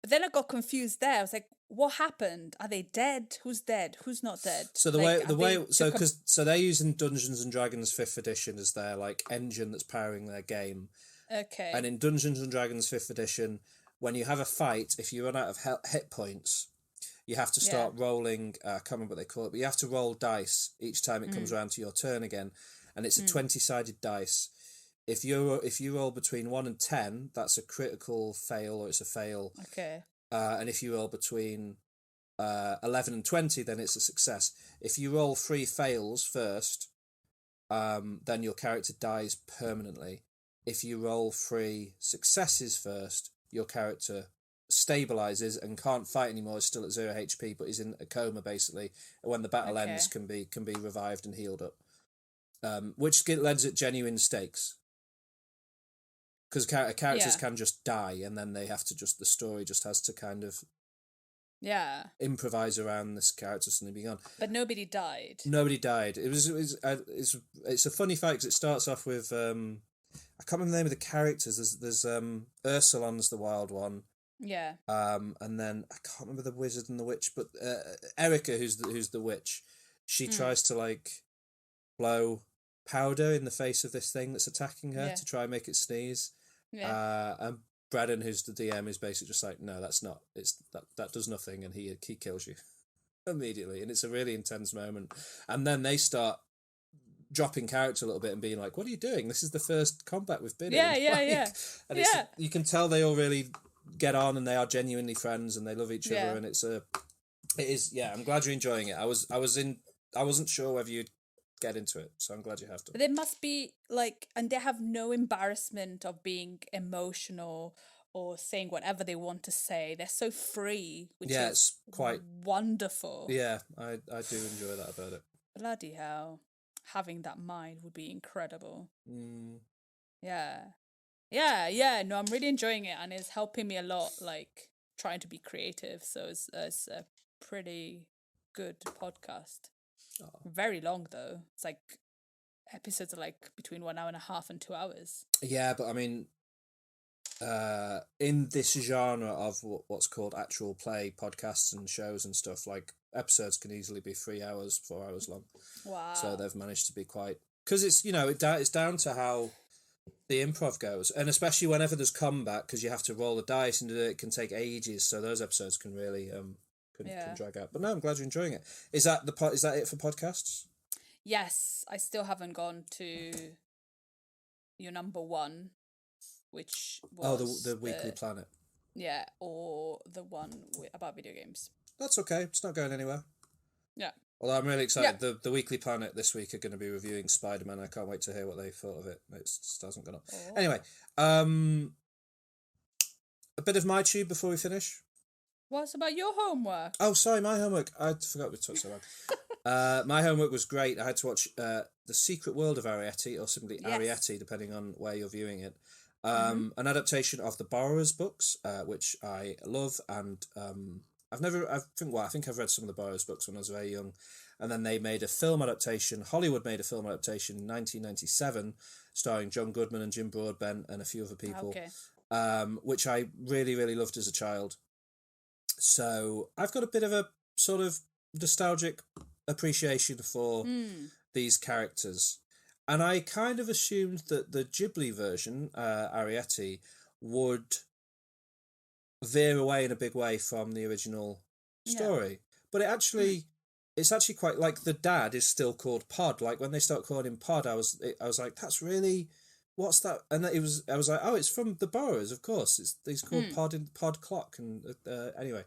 But then I got confused there. I was like, what happened? Are they dead? Who's dead? Who's not dead? So so they're using Dungeons and Dragons 5th edition as their like engine that's powering their game. Okay. And in Dungeons and Dragons 5th edition, when you have a fight, if you run out of hit points, you have to start rolling. I can't remember what they call it, but you have to roll dice each time it comes around to your turn again, and it's a 20-sided dice. If you roll between 1 and 10, that's a critical fail, or it's a fail. Okay. And if you roll between 11 and 20, then it's a success. If you roll 3 fails first, then your character dies permanently. if you roll 3 successes first, your character stabilizes and can't fight anymore, is still at 0 HP, but is in a coma basically. And when the battle ends, can be revived and healed up, which lends it genuine stakes. Because characters can just die, and then they have to the story just has to kind of improvise around this character suddenly being gone. But nobody died. Nobody died. It's a funny fact because it starts off with I can't remember the name of the characters. There's Ursulon's the wild one. Yeah. And then I can't remember the wizard and the witch, but Erica, who's the witch, she tries to like blow powder in the face of this thing that's attacking her to try and make it sneeze. Yeah. And Braddon, who's the DM, is basically just like, no, that's not. That does nothing, and he kills you immediately, and it's a really intense moment. And then they start dropping character a little bit and being like, "What are you doing? This is the first combat we've been in." And you can tell they all really get on, and they are genuinely friends, and they love each other, and it is. I'm glad you're enjoying it. I wasn't sure whether you'd get into it, so I'm glad you have to. But it must be like, and they have no embarrassment of being emotional or saying whatever they want to say. They're so free, which is it's quite wonderful. Yeah, I do enjoy that about it. Bloody hell. Having that mind would be incredible. Yeah, no, I'm really enjoying it, and it's helping me a lot, like trying to be creative, so it's a pretty good podcast. Very long though. It's like episodes are like between 1 hour and a half and 2 hours. Yeah, but I mean, in this genre of what's called actual play podcasts and shows and stuff, like episodes can easily be 3 hours, 4 hours long. Wow. So they've managed to be quite, because it's, it's down to how the improv goes, and especially whenever there's combat, because you have to roll the dice and it can take ages, so those episodes can really can drag out. But no, I'm glad you're enjoying it. Is that it for podcasts? Yes, I still haven't gone to your number one, which was the Weekly Planet. Yeah, or the one about video games. That's okay. It's not going anywhere. Yeah. Although I'm really excited. Yeah. The Weekly Planet this week are going to be reviewing Spider-Man. I can't wait to hear what they thought of it. It just hasn't gone up. Oh. Anyway, a bit of MyTube before we finish. What's about your homework? Oh, sorry, my homework. I forgot we talked so long. My homework was great. I had to watch The Secret World of Arrietty, or simply Arrietty, depending on where you're viewing it. An adaptation of the Borrowers books, which I love, and I think I've read some of the Borrowers books when I was very young, and then they made a film adaptation. Hollywood made a film adaptation in 1997, starring John Goodman and Jim Broadbent and a few other people, which I really, really loved as a child. So I've got a bit of a sort of nostalgic appreciation for these characters. And I kind of assumed that the Ghibli version, Arrietty, would veer away in a big way from the original story. Yeah. But it's actually quite, like, the dad is still called Pod. Like, when they start calling him Pod, I was like, that's really, what's that? And I was like, oh, it's from the Borrowers, of course. He's called Pod in Pod Clock. And anyway.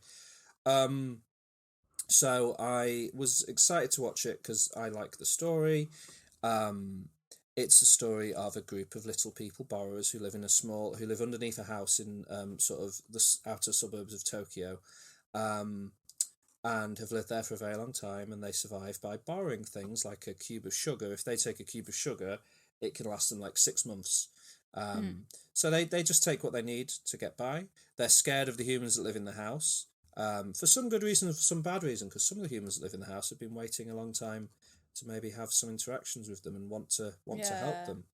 So I was excited to watch it because I like the story. It's a story of a group of little people, borrowers, who live underneath a house in sort of the outer suburbs of Tokyo, and have lived there for a very long time, and they survive by borrowing things like a cube of sugar. If they take a cube of sugar, it can last them like 6 months. So they just take what they need to get by. They're scared of the humans that live in the house, for some good reason and for some bad reason, because some of the humans that live in the house have been waiting a long time to maybe have some interactions with them and want to help them.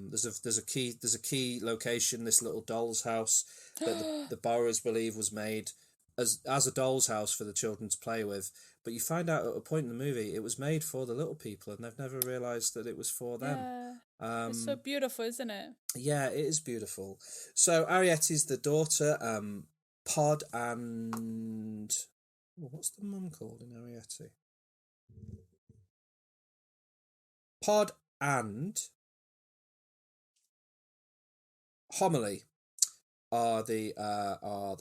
There's a key location, this little doll's house that the borrowers believe was made as a doll's house for the children to play with. But you find out at a point in the movie it was made for the little people, and they've never realised that it was for them. It's so beautiful, isn't it? Yeah, it is beautiful. So Arrietty's the daughter, Pod, and what's the mum called in Arrietty? Pod and Homily are the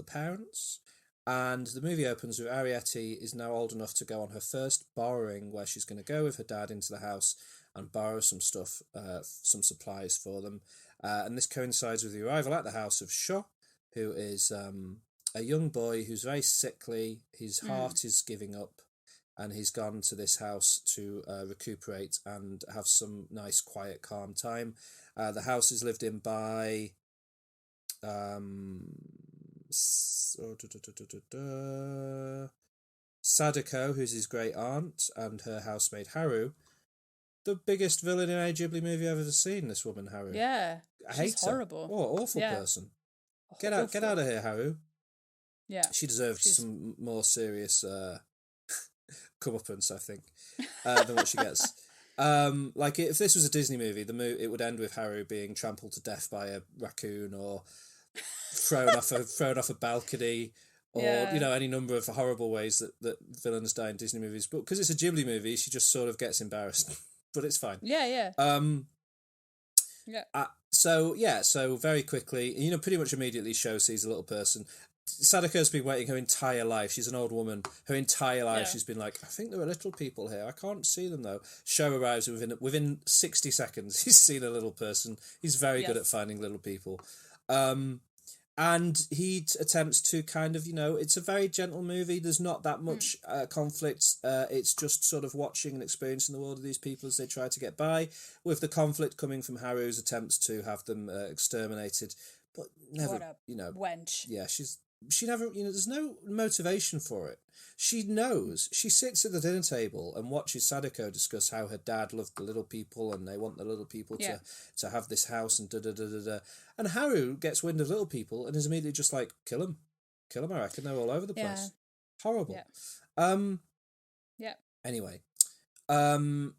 parents, and the movie opens with Arrietty is now old enough to go on her first borrowing, where she's going to go with her dad into the house and borrow some stuff, some supplies for them. And this coincides with the arrival at the house of Shaw, who is a young boy who's very sickly. His heart is giving up, and he's gone to this house to recuperate and have some nice, quiet, calm time. The house is lived in by Sadako, who's his great aunt, and her housemaid Haru. The biggest villain in a Ghibli movie I've ever seen, this woman, Haru. Yeah. I hate She's horrible. her. Oh, awful person. Get out of here, Haru. Yeah. She deserved some more serious comeuppance, I think, than what she gets. Like, if this was a Disney movie, it would end with Haru being trampled to death by a raccoon, or thrown off a balcony, or any number of horrible ways that villains die in Disney movies. But because it's a Ghibli movie, she just sort of gets embarrassed. But it's fine. Yeah. So very quickly, pretty much immediately, Sho sees a little person. Sadako's been waiting her entire life. She's an old woman. Her entire life, she's been like, I think there are little people here. I can't see them though. Sho arrives within 60 seconds. He's seen a little person. He's very good at finding little people. And he attempts to kind of, it's a very gentle movie. There's not that much conflict. It's just sort of watching and experiencing the world of these people as they try to get by, with the conflict coming from Haru's attempts to have them exterminated. But never, what a wench. Yeah, she never, there's no motivation for it. She knows. She sits at the dinner table and watches Sadako discuss how her dad loved the little people and they want the little people to have this house and da-da-da-da-da. And Haru gets wind of little people and is immediately just like, kill them, I reckon. They're all over the place. Horrible. Anyway. And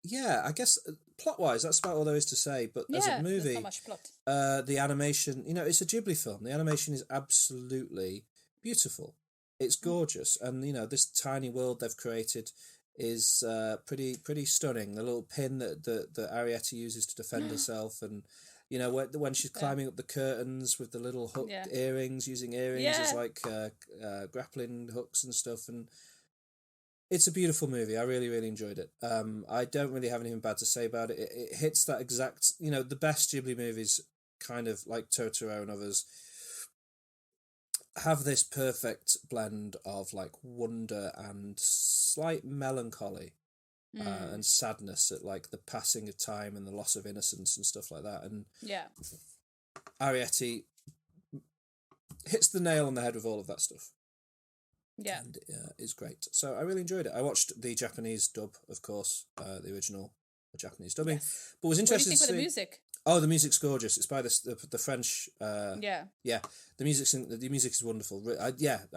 yeah, I guess plot-wise, that's about all there is to say. But as a movie, there's not much plot. The animation, it's a Ghibli film. The animation is absolutely beautiful. It's gorgeous, and this tiny world they've created is pretty stunning. The little pin that Ariete uses to defend herself, and when she's climbing up the curtains with the little hooked earrings, using earrings as like grappling hooks and stuff, and it's a beautiful movie. I really, really enjoyed it. I don't really have anything bad to say about it. It hits that exact, the best Ghibli movies, kind of like Totoro and others, have this perfect blend of like wonder and slight melancholy and sadness at like the passing of time and the loss of innocence and stuff like that. And Ariete hits the nail on the head with all of that stuff. Yeah. And it's great. So I really enjoyed it. I watched the Japanese dub, of course, the original Japanese dubbing. Yes. But was interested to see... What do you think of the music? Oh, the music's gorgeous. It's by the French... Yeah. The music is wonderful. I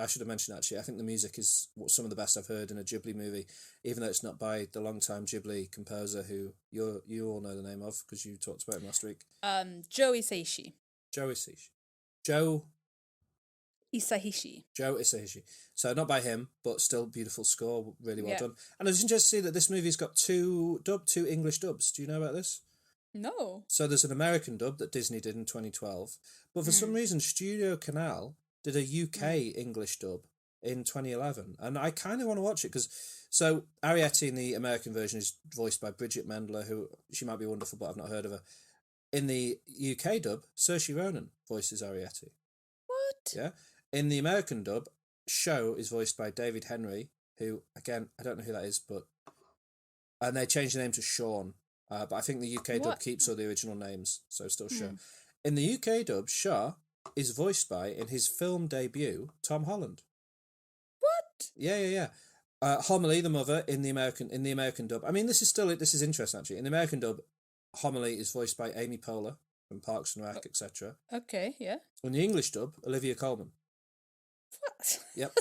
should have mentioned, actually. I think the music is some of the best I've heard in a Ghibli movie, even though it's not by the long-time Ghibli composer who you all know the name of, because you talked about him last week. Joe Hisaishi. Joe Hisaishi. So not by him, but still beautiful score, really well done. And I was interested to see that this movie's got two English dubs. Do you know about this? No. So there's an American dub that Disney did in 2012, but for some reason Studio Canal did a UK English dub in 2011, and I kind of want to watch it because Ariete in the American version is voiced by Bridget Mendler, who she might be wonderful, but I've not heard of her. In the UK dub, Saoirse Ronan voices Ariete. What? Yeah. In the American dub, Sho is voiced by David Henry, who, again, I don't know who that is, and they changed the name to Sean. But I think the UK dub keeps all the original names, so still Sho. In the UK dub, Shah is voiced by, in his film debut, Tom Holland. What? Yeah. Homily, the mother, in the American dub. I mean, this is interesting, actually. In the American dub, Homily is voiced by Amy Poehler from Parks and Rec, etc. Okay, yeah. In the English dub, Olivia Colman. What? Yep.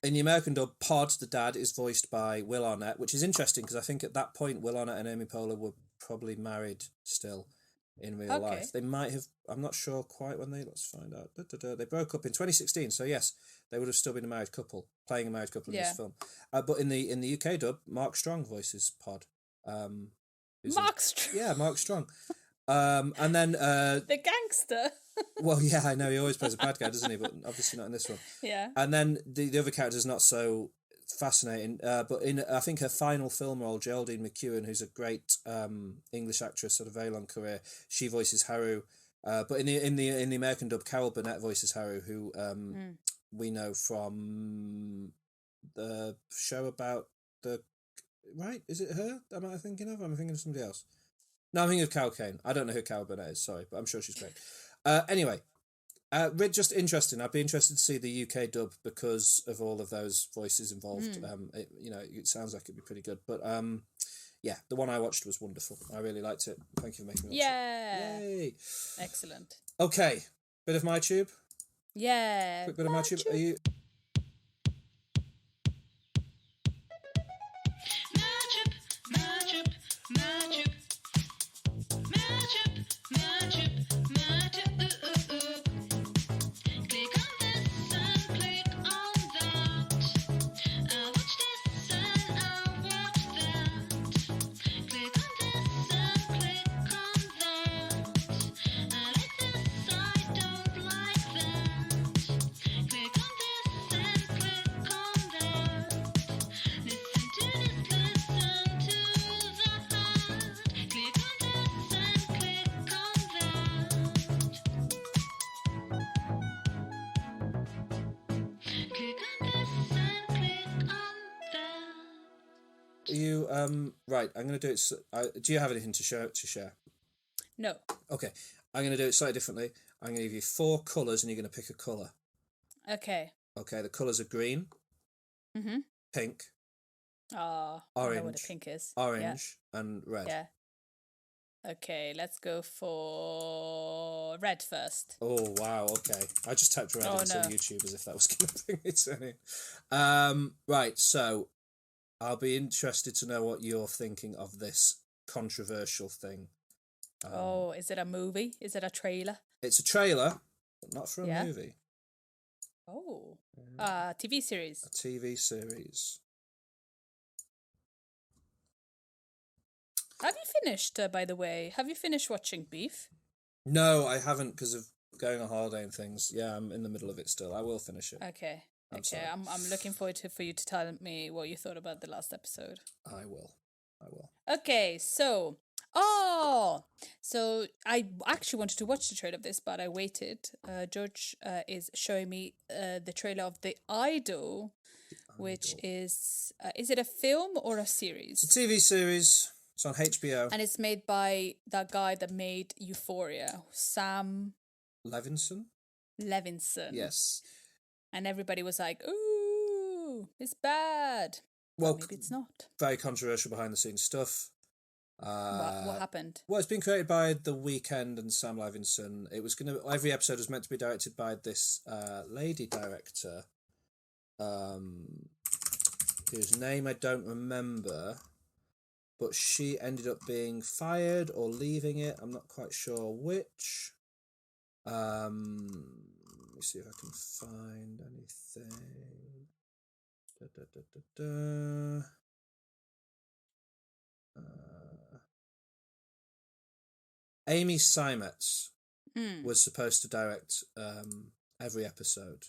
In the American dub, Pod, the dad, is voiced by Will Arnett, which is interesting because I think at that point Will Arnett and Amy Poehler were probably married still in real life. They might have, I'm not sure quite when let's find out. They broke up in 2016, so yes, they would have still been a married couple, playing a married couple in this film. But in the UK dub, Mark Strong voices Pod. Mark Strong? Yeah, Mark Strong. And then... the gangster. Well, yeah, I know, he always plays a bad guy, doesn't he? But obviously not in this one. Yeah. And then the other character's not so fascinating. But in I think her final film role, Geraldine McEwen, who's a great English actress, had a very long career. She voices Haru. But in the American dub, Carol Burnett voices Haru, who we know from the show about the... Right? Is it her? Am I thinking of? Am I thinking of somebody else? No, I'm thinking of Carol Kane. I don't know who Carol Burnett is, sorry, but I'm sure she's great. Anyway, just interesting. I'd be interested to see the UK dub because of all of those voices involved. It sounds like it'd be pretty good. But yeah, the one I watched was wonderful. I really liked it. Thank you for making me watch it. Yay! Excellent. Okay, bit of MyTube. Yeah. Quick bit of MyTube. Are you... You right, I'm going to do it... do you have anything to share? No. Okay, I'm going to do it slightly differently. I'm going to give you 4 colours and you're going to pick a colour. Okay. Okay, the colours are green, pink, orange, I know what a pink is. Orange, and red. Yeah. Okay, let's go for red first. Oh, wow, okay. I just typed red into YouTube as if that was going to bring it to me. Right, so I'll be interested to know what you're thinking of this controversial thing. Is it a movie? Is it a trailer? It's a trailer, but not for a movie. Oh, TV series. A TV series. Have you finished, by the way? Have you finished watching Beef? No, I haven't because of going on holiday and things. Yeah, I'm in the middle of it still. I will finish it. Okay. Sorry. I'm looking forward for you to tell me what you thought about the last episode. I will. Okay, so I actually wanted to watch the trailer of this, but I waited. George is showing me the trailer of The Idol, which is it a film or a series? It's a TV series. It's on HBO. And it's made by that guy that made Euphoria, Sam Levinson. Yes. And everybody was like, ooh, it's bad. Well, maybe it's not. Very controversial behind the scenes stuff. What happened? Well, it's been created by The Weeknd and Sam Levinson. It was every episode was meant to be directed by this lady director, whose name I don't remember, but she ended up being fired or leaving it. I'm not quite sure which. Let me see if I can find anything. Amy Seimetz was supposed to direct every episode,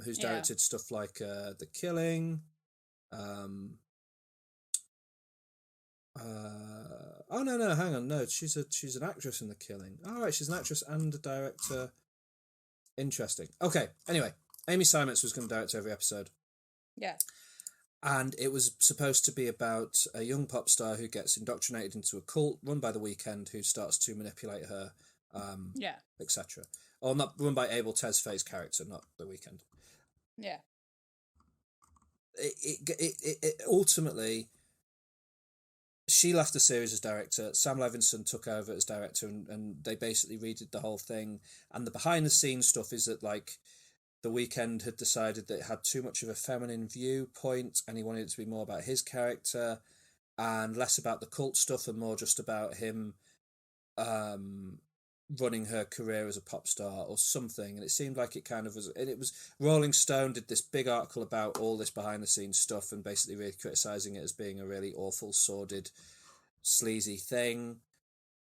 who's directed stuff like The Killing. Oh no, hang on, no, she's an actress in The Killing. All right, she's an actress and a director. Interesting. Okay, anyway, Amy Seimetz was going to direct every episode. Yeah. And it was supposed to be about a young pop star who gets indoctrinated into a cult run by The Weeknd, who starts to manipulate her, etc. Or not run by Abel Tesfaye's character, not The Weeknd. Yeah. It ultimately, she left the series as director. Sam Levinson took over as director, and they basically redid the whole thing. And the behind the scenes stuff is that, like, The Weeknd had decided that it had too much of a feminine viewpoint, and he wanted it to be more about his character and less about the cult stuff and more just about him running her career as a pop star or something. And it seemed like it kind of was, and it was, Rolling Stone did this big article about all this behind the scenes stuff and basically really criticising it as being a really awful, sordid, sleazy thing.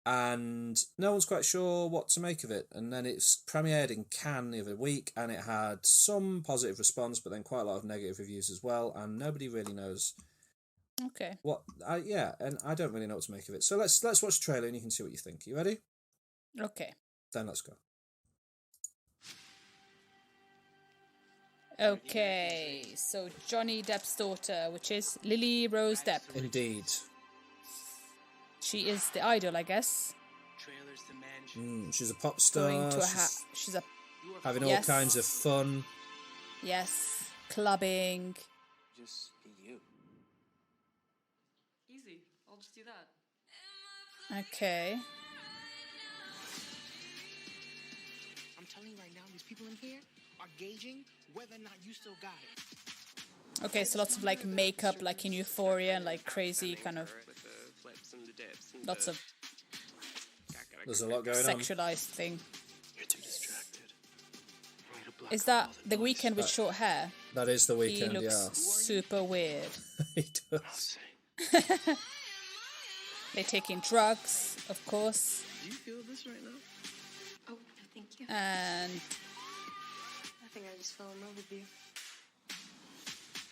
and no one's quite sure what to make of it. And then it's premiered in Cannes the other week, and it had some positive response, but then quite a lot of negative reviews as well, and nobody really knows Okay. what. And I don't really know what to make of it. So let's watch the trailer, and you can see what you think. You ready? Okay. Then let's go. Okay. So Johnny Depp's daughter, which is Lily Rose Depp. Indeed. She is the idol, I guess. She's a pop star. Going to she's a having all kinds of fun. Yes. Clubbing. Just be you. Easy. I'll just do that. Okay. I'm telling you right now, these people in here are gauging whether or not you still got it. Okay, so lots of like makeup, like in Euphoria, and like crazy kind of lots of There's a lot going on. sexualized thing. You're too distracted. Is that The Weeknd with short hair? That is The He Weeknd, looks yeah. super weird. He does. They're taking drugs, of course, Do you feel this right now? Oh, thank you. and I think I just fell in love with you.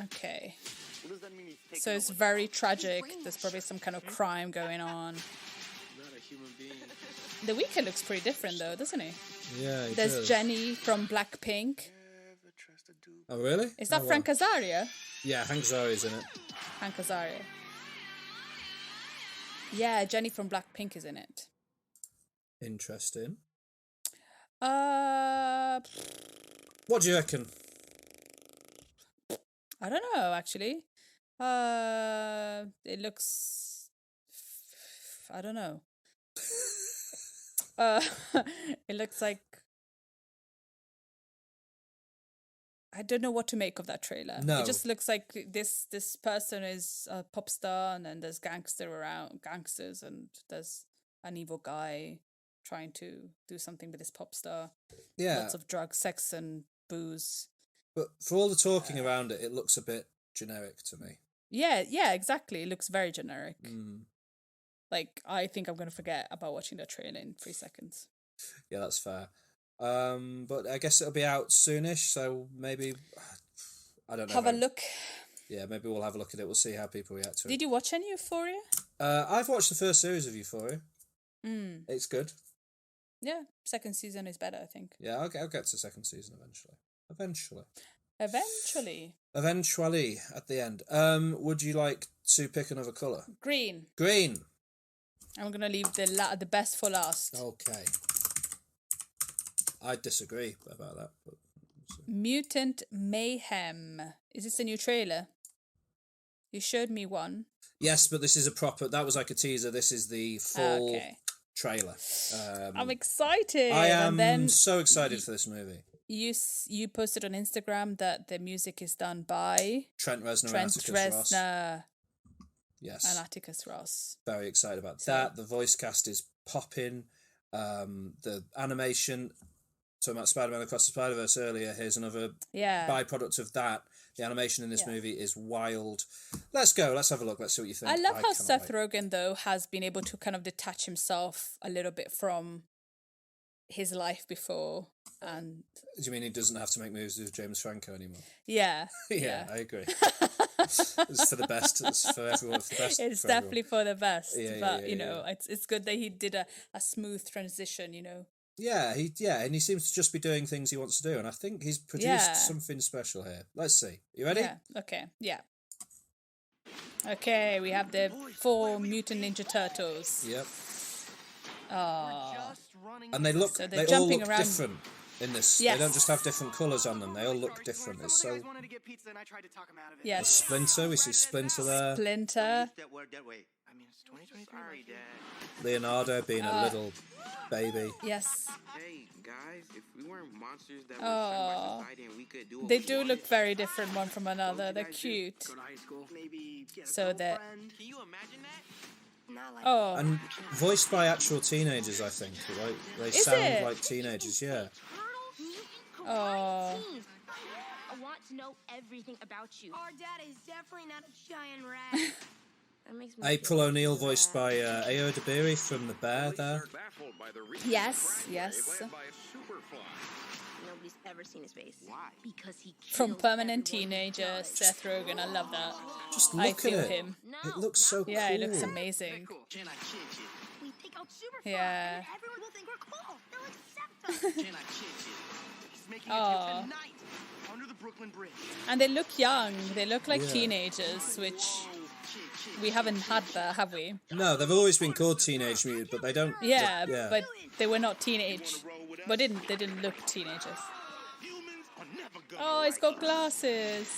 okay. What does that mean? He's taking So it's over? very tragic. There's probably some kind of crime going on. Not a human being. The Weeknd looks pretty different though, doesn't he? Yeah, he There's does. Jenny from Blackpink. Never trust a dude. Oh, really? Is that Oh, wow. Frank Azaria? Yeah, Hank Azaria's in it. Frank Azaria. Yeah, Jenny from Blackpink is in it. Interesting. Uh, What do you reckon? I don't know actually. It looks. I don't know. It looks like. I don't know what to make of that trailer. No. It just looks like this person is a pop star, and then there's gangsters, and there's an evil guy trying to do something with this pop star. Yeah, Lots of drugs, sex, and booze. but for all the talking around it, it looks a bit generic to me. Yeah, exactly. It looks very generic. Mm. Like, I think I'm going to forget about watching the trailer in 3 seconds. Yeah, that's fair. But I guess it'll be out soonish, so maybe I don't know. Have a look. Yeah, maybe we'll have a look at it. We'll see how people react to it. Did you watch any Euphoria? I've watched the first series of Euphoria. Mm. It's good. Yeah, second season is better, I think. Yeah, I'll get to the second season eventually. Eventually, at the end. Would you like to pick another colour? Green. Green. I'm going to leave the best for last. Okay. I disagree about that. But Mutant Mayhem. Is this a new trailer? You showed me one. yes, but this is a proper. That was like a teaser. This is the full Okay. trailer. I'm excited. I am And then so excited for this movie. you posted on Instagram that the music is done by Trent Reznor Trent and Atticus Ross. Reznor Yes. and Atticus Ross. Very excited about So- that. The voice cast is popping. The animation, talking about Spider-Man Across the Spider-Verse earlier, here's another Yeah. byproduct of that. The animation in this Yeah. movie is wild. Let's go. Let's have a look. Let's see what you think. I love how cannot Seth wait. Rogen, though, has been able to kind of detach himself a little bit from his life before. And Do you mean he doesn't have to make movies with James Franco anymore? yeah. Yeah, I agree. It's for the best. It's for everyone. It's the best. It's for definitely for the best. Yeah, but, yeah, you know, yeah. it's good that he did a smooth transition, you know. Yeah, and he seems to just be doing things he wants to do, and I think he's produced Yeah. something special here. Let's see. You ready? Yeah. Okay. Yeah. Okay, we have the 4 Mutant Ninja Turtles. Yep. Oh. And they look. So they're they all jumping look around. different in this. Yes. They don't just have different colours on them. They all look different. It's so. wanted to get pizza and I tried to talk him out of it. Yes. Splinter. We see Splinter there. Splinter. That word that way. I mean, it's 2023. Sorry, Dad. Leonardo being a little baby. Yes. Hey guys, if we weren't monsters that were Aw. sent by society and we could do what They we do wanted, look very different one from another. They're cute. Go to high school. Maybe get a So that- girlfriend. Can you imagine that? Not like Oh. And voiced by actual teenagers, I think. Like they Is sound it? like teenagers. Yeah. Oh. I want to know everything about you. Our dad is definitely not a giant rat. That makes me April feel O'Neil, bad. voiced by Ayo Dabiri from The Bear there. Yes. Nobody's ever seen his face. Why? Because he From kills Permanent everyone he Teenager, does. Seth Rogen. I love that. Just I look at feel it. him. It looks so Yeah, cool. it looks amazing. Can I chin you? We take out Superfly, Yeah. and everyone will think we're cool. They'll accept us. Can I chin you? He's making Aw. it here tonight under the Brooklyn Bridge. And they look young. They look like Yeah. teenagers, which we haven't had that, have we? No, they've always been called Teenage Mutant, but they don't. Yeah, yeah. but they were not teenage. But they didn't look teenagers. Humans are never gonna Oh, he's like got us. glasses.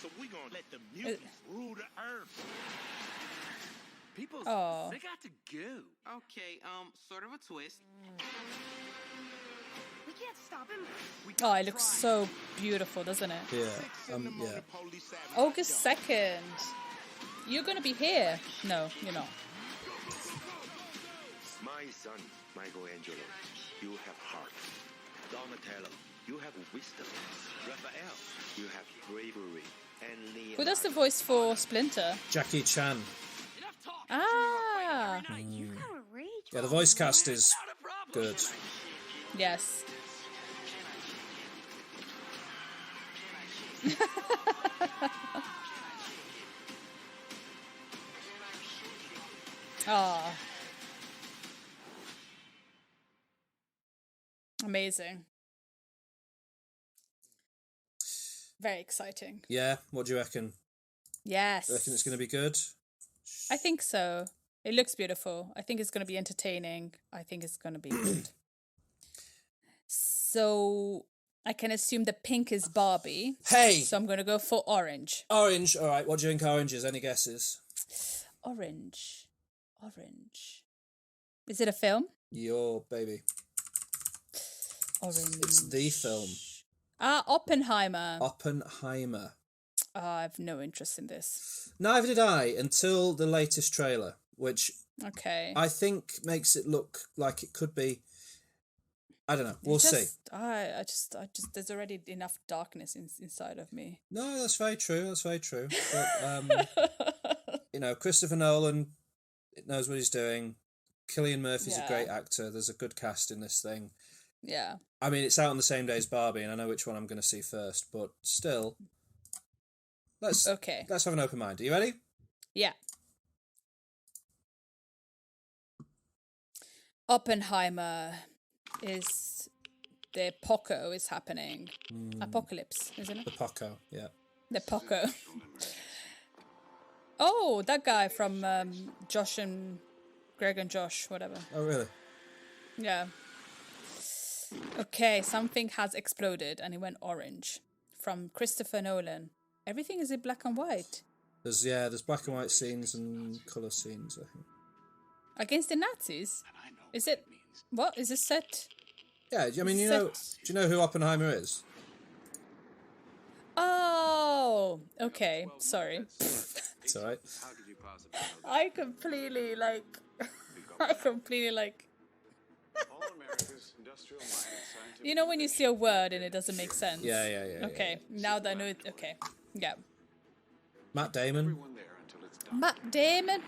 So we gonna let the mutants rule the earth. People, Oh. they got to go. Okay, sort of a twist. We can't stop him. Oh, it looks so beautiful, doesn't it? Yeah, In the yeah. morning, police have August 2nd. You're gonna be here. No, you're not. My son, Michelangelo, you have heart. Donatello, you have wisdom. Raphael, you have bravery. And Leonardo. Who does the voice for Splinter? Jackie Chan. Ah, You got a rage. Yeah, the voice cast is good. yes. Oh. Amazing. Very exciting. Yeah, what do you reckon? Yes. You reckon it's going to be good? I think so. It looks beautiful. I think it's going to be entertaining. I think it's going to be good. So I can assume the pink is Barbie. Hey! So I'm going to go for orange. Orange. All right, what do you think orange is? Any guesses? Orange. Is it a film? Your baby. Orange. It's the film. Oppenheimer. Oppenheimer. I have no interest in this. Neither did I until the latest trailer, which Okay. I think makes it look like it could be. I don't know. We'll see. I just, there's already enough darkness inside of me. No, that's very true. But, you know, Christopher Nolan knows what he's doing. Cillian Murphy's a Yeah. great actor. There's a good cast in this thing. Yeah. I mean, it's out on the same day as Barbie, and I know which one I'm going to see first, but still, let's have an open mind. Are you ready? Yeah. Oppenheimer is the Poco is happening. Apocalypse, isn't it? The Poco, yeah. The Poco. Oh, that guy from Josh and Greg and Josh, whatever. Oh, really? Yeah. Okay, something has exploded and it went orange. From Christopher Nolan. Everything is in black and white. There's black and white scenes and colour scenes, I think. Against the Nazis? Is it... What? Is it set... Yeah, I mean, do you know who Oppenheimer is? Oh, okay. Sorry. It's all right. I completely like. You know when you see a word and it doesn't make sense. Yeah. Okay, now that I know it. Okay, yeah. Matt Damon. Matt Damon.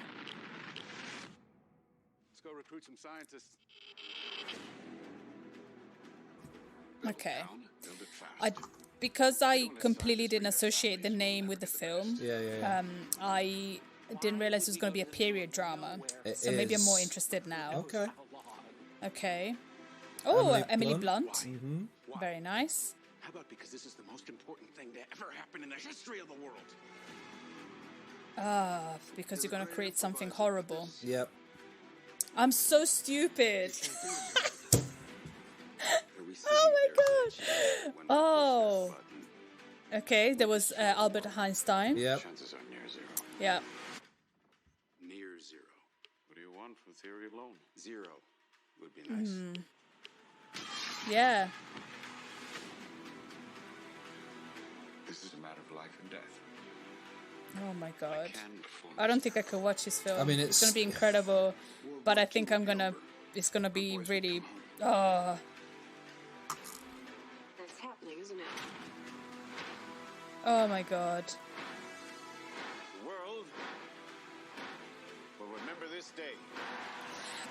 Let's go recruit some scientists. Okay. Because I completely didn't associate the name with the film. Yeah. I didn't realize it was going to be a period drama. So maybe I'm more interested now. Okay. Oh, Emily Blunt. Mm-hmm. Very nice. How about because this is the most important thing that ever happened in the history of the world? Because you're going to create something horrible. Yep. I'm so stupid. Oh my gosh. Oh. Okay, there was Albert Einstein. Yep. Chances are near zero. Yeah. Near zero. What do you want from theory alone? Zero would be nice. Yeah. This is a matter of life and death. Oh my god. I don't think I could watch this film. I mean, it's going to be incredible, but I think it's going to be really... That's happening, isn't it? Oh my god. The world Stay.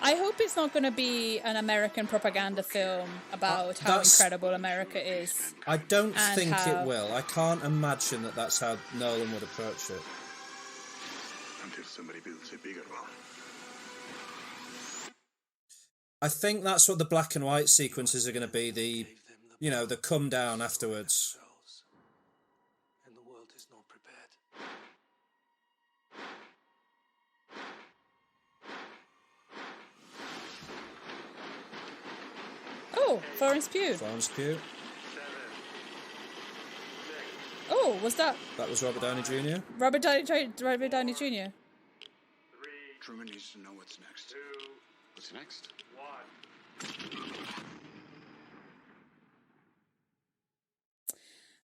I hope it's not going to be an American propaganda film about how incredible America is. I don't think how... it will. I can't imagine that that's how Nolan would approach it. Until somebody builds a bigger one. I think that's what the black and white sequences are going to be. The come down afterwards. And the world is not prepared. Oh, Florence Pugh. Florence Pugh. Oh, was that? That was Robert Downey Jr. Robert Downey Jr. Truman needs to know what's next. What's next?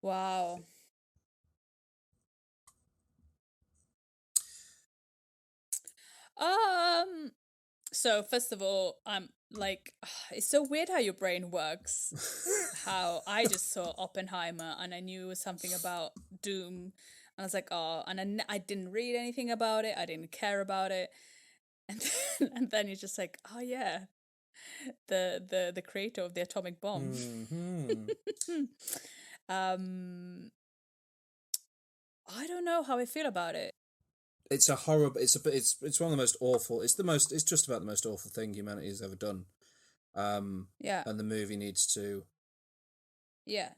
Wow. So first of all, I'm like, it's so weird how your brain works. How I just saw Oppenheimer and I knew it was something about doom. And I was like, oh, and I didn't read anything about it. I didn't care about it. And then you're just like, oh yeah, the creator of the atomic bomb. Mm-hmm. I don't know how I feel about it. It's a horrible. It's one of the most awful. It's just about the most awful thing humanity has ever done. Yeah. And the movie needs to. Yeah.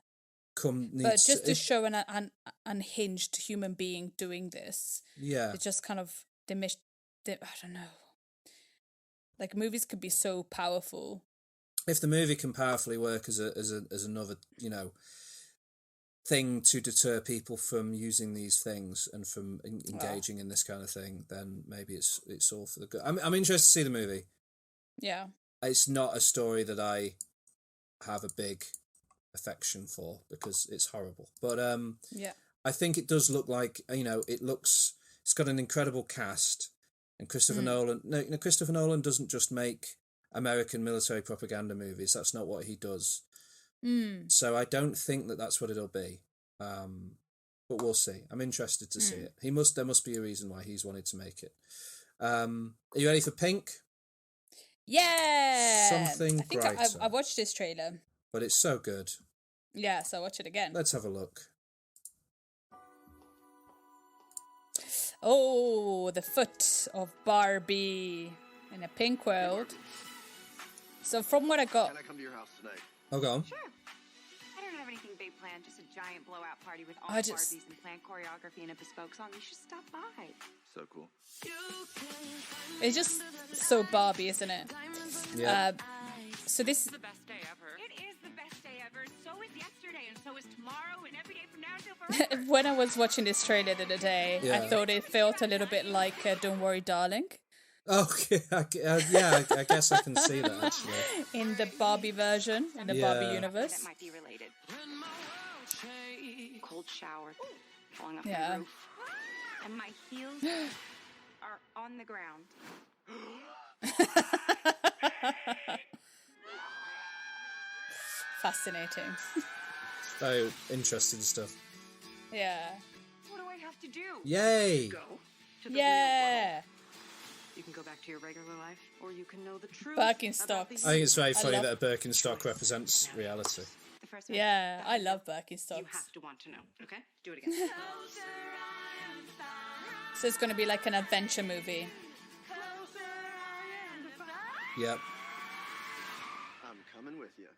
But just to show an unhinged human being doing this. Yeah. It just kind of diminished. I don't know. Like movies could be so powerful. If the movie can powerfully work as another, thing to deter people from using these things and from engaging in this kind of thing, then maybe it's all for the good. I'm interested to see the movie. Yeah. It's not a story that I have a big affection for because it's horrible. But yeah. I think it does look like, it's got an incredible cast, and Christopher Nolan doesn't just make American military propaganda movies. That's not what he does. So I don't think that that's what it'll be, but we'll see. I'm interested to see it. There must be a reason why he's wanted to make it. Are you ready for Pink? Yeah. Something I think brighter. I watched this trailer, but it's so good. Yeah, so I'll watch it again. Let's have a look. Oh, the foot of Barbie in a pink world. So from what I got. Can I come to your house tonight? Oh, go on. Sure. I don't have anything big planned, just a giant blowout party with all the Barbies and planned choreography and a bespoke song. You should stop by. So cool. It's just so Barbie, isn't it? Yeah. So this is the best day ever. It is the best day ever. So is yesterday, and so is tomorrow, and every day from now until forever. When I was watching this trailer the other day, I thought it felt a little bit like Don't Worry, Darling. Okay, I guess I can see that actually. In the Barbie version, in the Barbie universe. That might be related. Cold shower, falling off the roof, and my heels are on the ground. Fascinating. So interesting stuff. Yeah. What do I have to do? Yay! Go to the real world. You can go back to your regular life, or you can know the truth. Birkenstocks. I think it's very funny that a Birkenstock represents reality. Yeah, I love Birkenstocks. You have to want to know. Okay, do it again. So it's going to be like an adventure movie. Yep. I'm coming with you.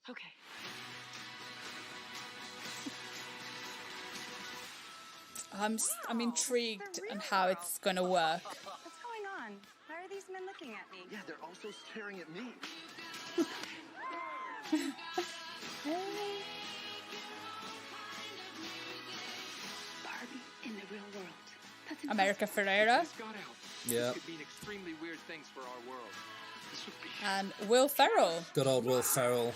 Okay. I'm intrigued on how it's going to work. What's going on? Why are these men looking at me? Yeah, they're also staring at me. Barbie in the real world. That's America Ferrera. Yeah. Could mean extremely weird things for our world. This would be And Will Ferrell. Good old Will Ferrell.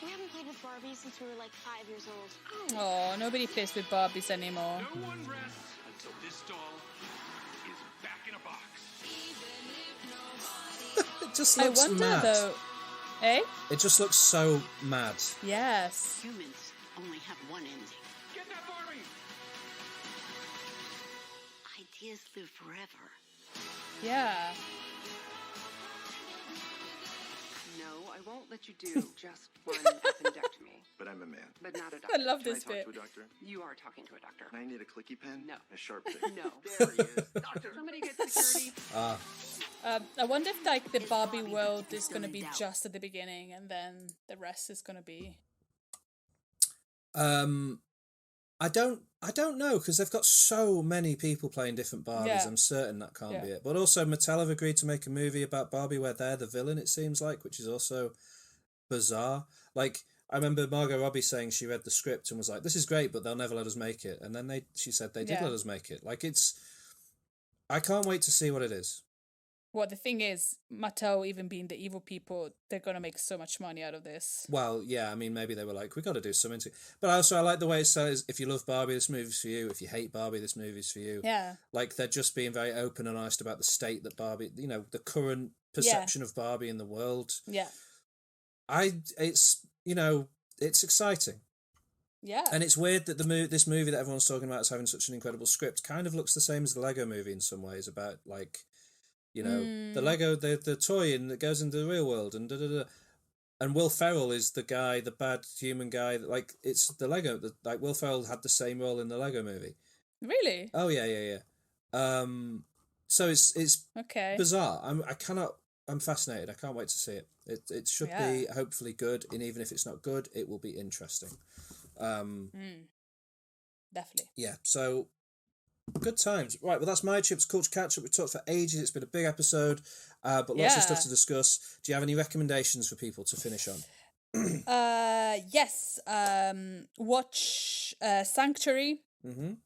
We haven't played with Barbie since we were like 5 years old. Oh, nobody plays with Barbies anymore. No one rests until this doll is back in a box. It just I looks wonder mad. though. Eh? It just looks so mad. Yes. Humans only have one ending. Get that Barbie! Ideas live forever. Yeah. No, I won't let you do just one appendectomy. But I'm a man. But not a I doctor. love Can I this talk bit. to a doctor? You are talking to a doctor. I need a clicky pen? No. A sharp thing? No. There he is. Doctor! Somebody get security. I wonder if like the Barbie world is going to be just at the beginning, and then the rest is going to be. I don't know, because they've got so many people playing different Barbies. Yeah. I'm certain that can't be it. But also, Mattel have agreed to make a movie about Barbie where they're the villain, it seems like, which is also bizarre. Like, I remember Margot Robbie saying she read the script and was like, "This is great, but they'll never let us make it." And then she said they did let us make it. Like, I can't wait to see what it is. Well, the thing is, Mattel, even being the evil people, they're going to make so much money out of this. Well, yeah, I mean, maybe they were like, we got to do something to... But also, I like the way it says, if you love Barbie, this movie's for you. If you hate Barbie, this movie's for you. Yeah. Like, they're just being very open and honest about the state that Barbie, the current perception of Barbie in the world. Yeah. It's exciting. Yeah. And it's weird that this movie that everyone's talking about as having such an incredible script kind of looks the same as the Lego movie in some ways, about, like... the Lego, the toy that goes into the real world, and and Will Ferrell is the guy, the bad human guy. Like, it's the Lego. Like, Will Ferrell had the same role in the Lego movie. Really? Oh yeah. So it's okay. Bizarre. I'm fascinated. I can't wait to see it. It should be hopefully good, and even if it's not good, it will be interesting. Definitely. Yeah. So. Good times. Right, well, that's MyTube's Culture Catch-Up. We've talked for ages. It's been a big episode, but lots of stuff to discuss. Do you have any recommendations for people to finish on? Yes. Watch Sanctuary, the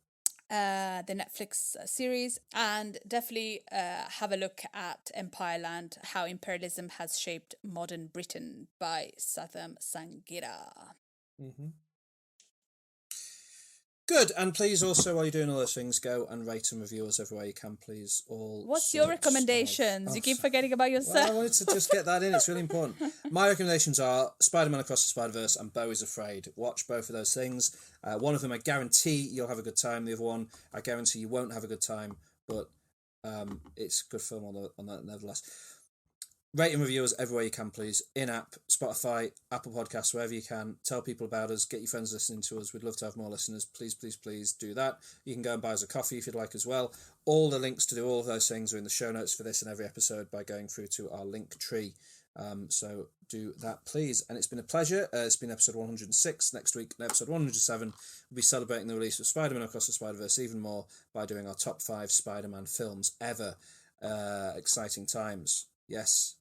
Netflix series, and definitely have a look at Empireland, How Imperialism Has Shaped Modern Britain by Sanghera. Good, and please also, while you're doing all those things, go and rate and review us everywhere you can, please. What's your recommendations? You keep forgetting about yourself. Well, I wanted to just get that in. It's really important. My recommendations are Spider-Man Across the Spider-Verse and Beau is Afraid. Watch both of those things. One of them, I guarantee you'll have a good time. The other one, I guarantee you won't have a good time, but it's a good film on that nevertheless. Rate and review us everywhere you can, please. In-app, Spotify, Apple Podcasts, wherever you can. Tell people about us. Get your friends listening to us. We'd love to have more listeners. Please, please, please do that. You can go and buy us a coffee if you'd like as well. All the links to do all of those things are in the show notes for this and every episode by going through to our link tree. So do that, please. And it's been a pleasure. It's been episode 106. Next week, episode 107, we'll be celebrating the release of Spider-Man Across the Spider-Verse even more by doing our top 5 Spider-Man films ever. Exciting times. Yes.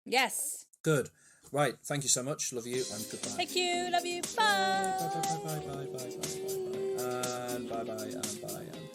Yes. Good. Right. Thank you so much. Love you and goodbye. Thank you. Love you. Bye. Bye. Bye. Bye. Bye. Bye. Bye. Bye. Bye. And bye. Bye. And bye. And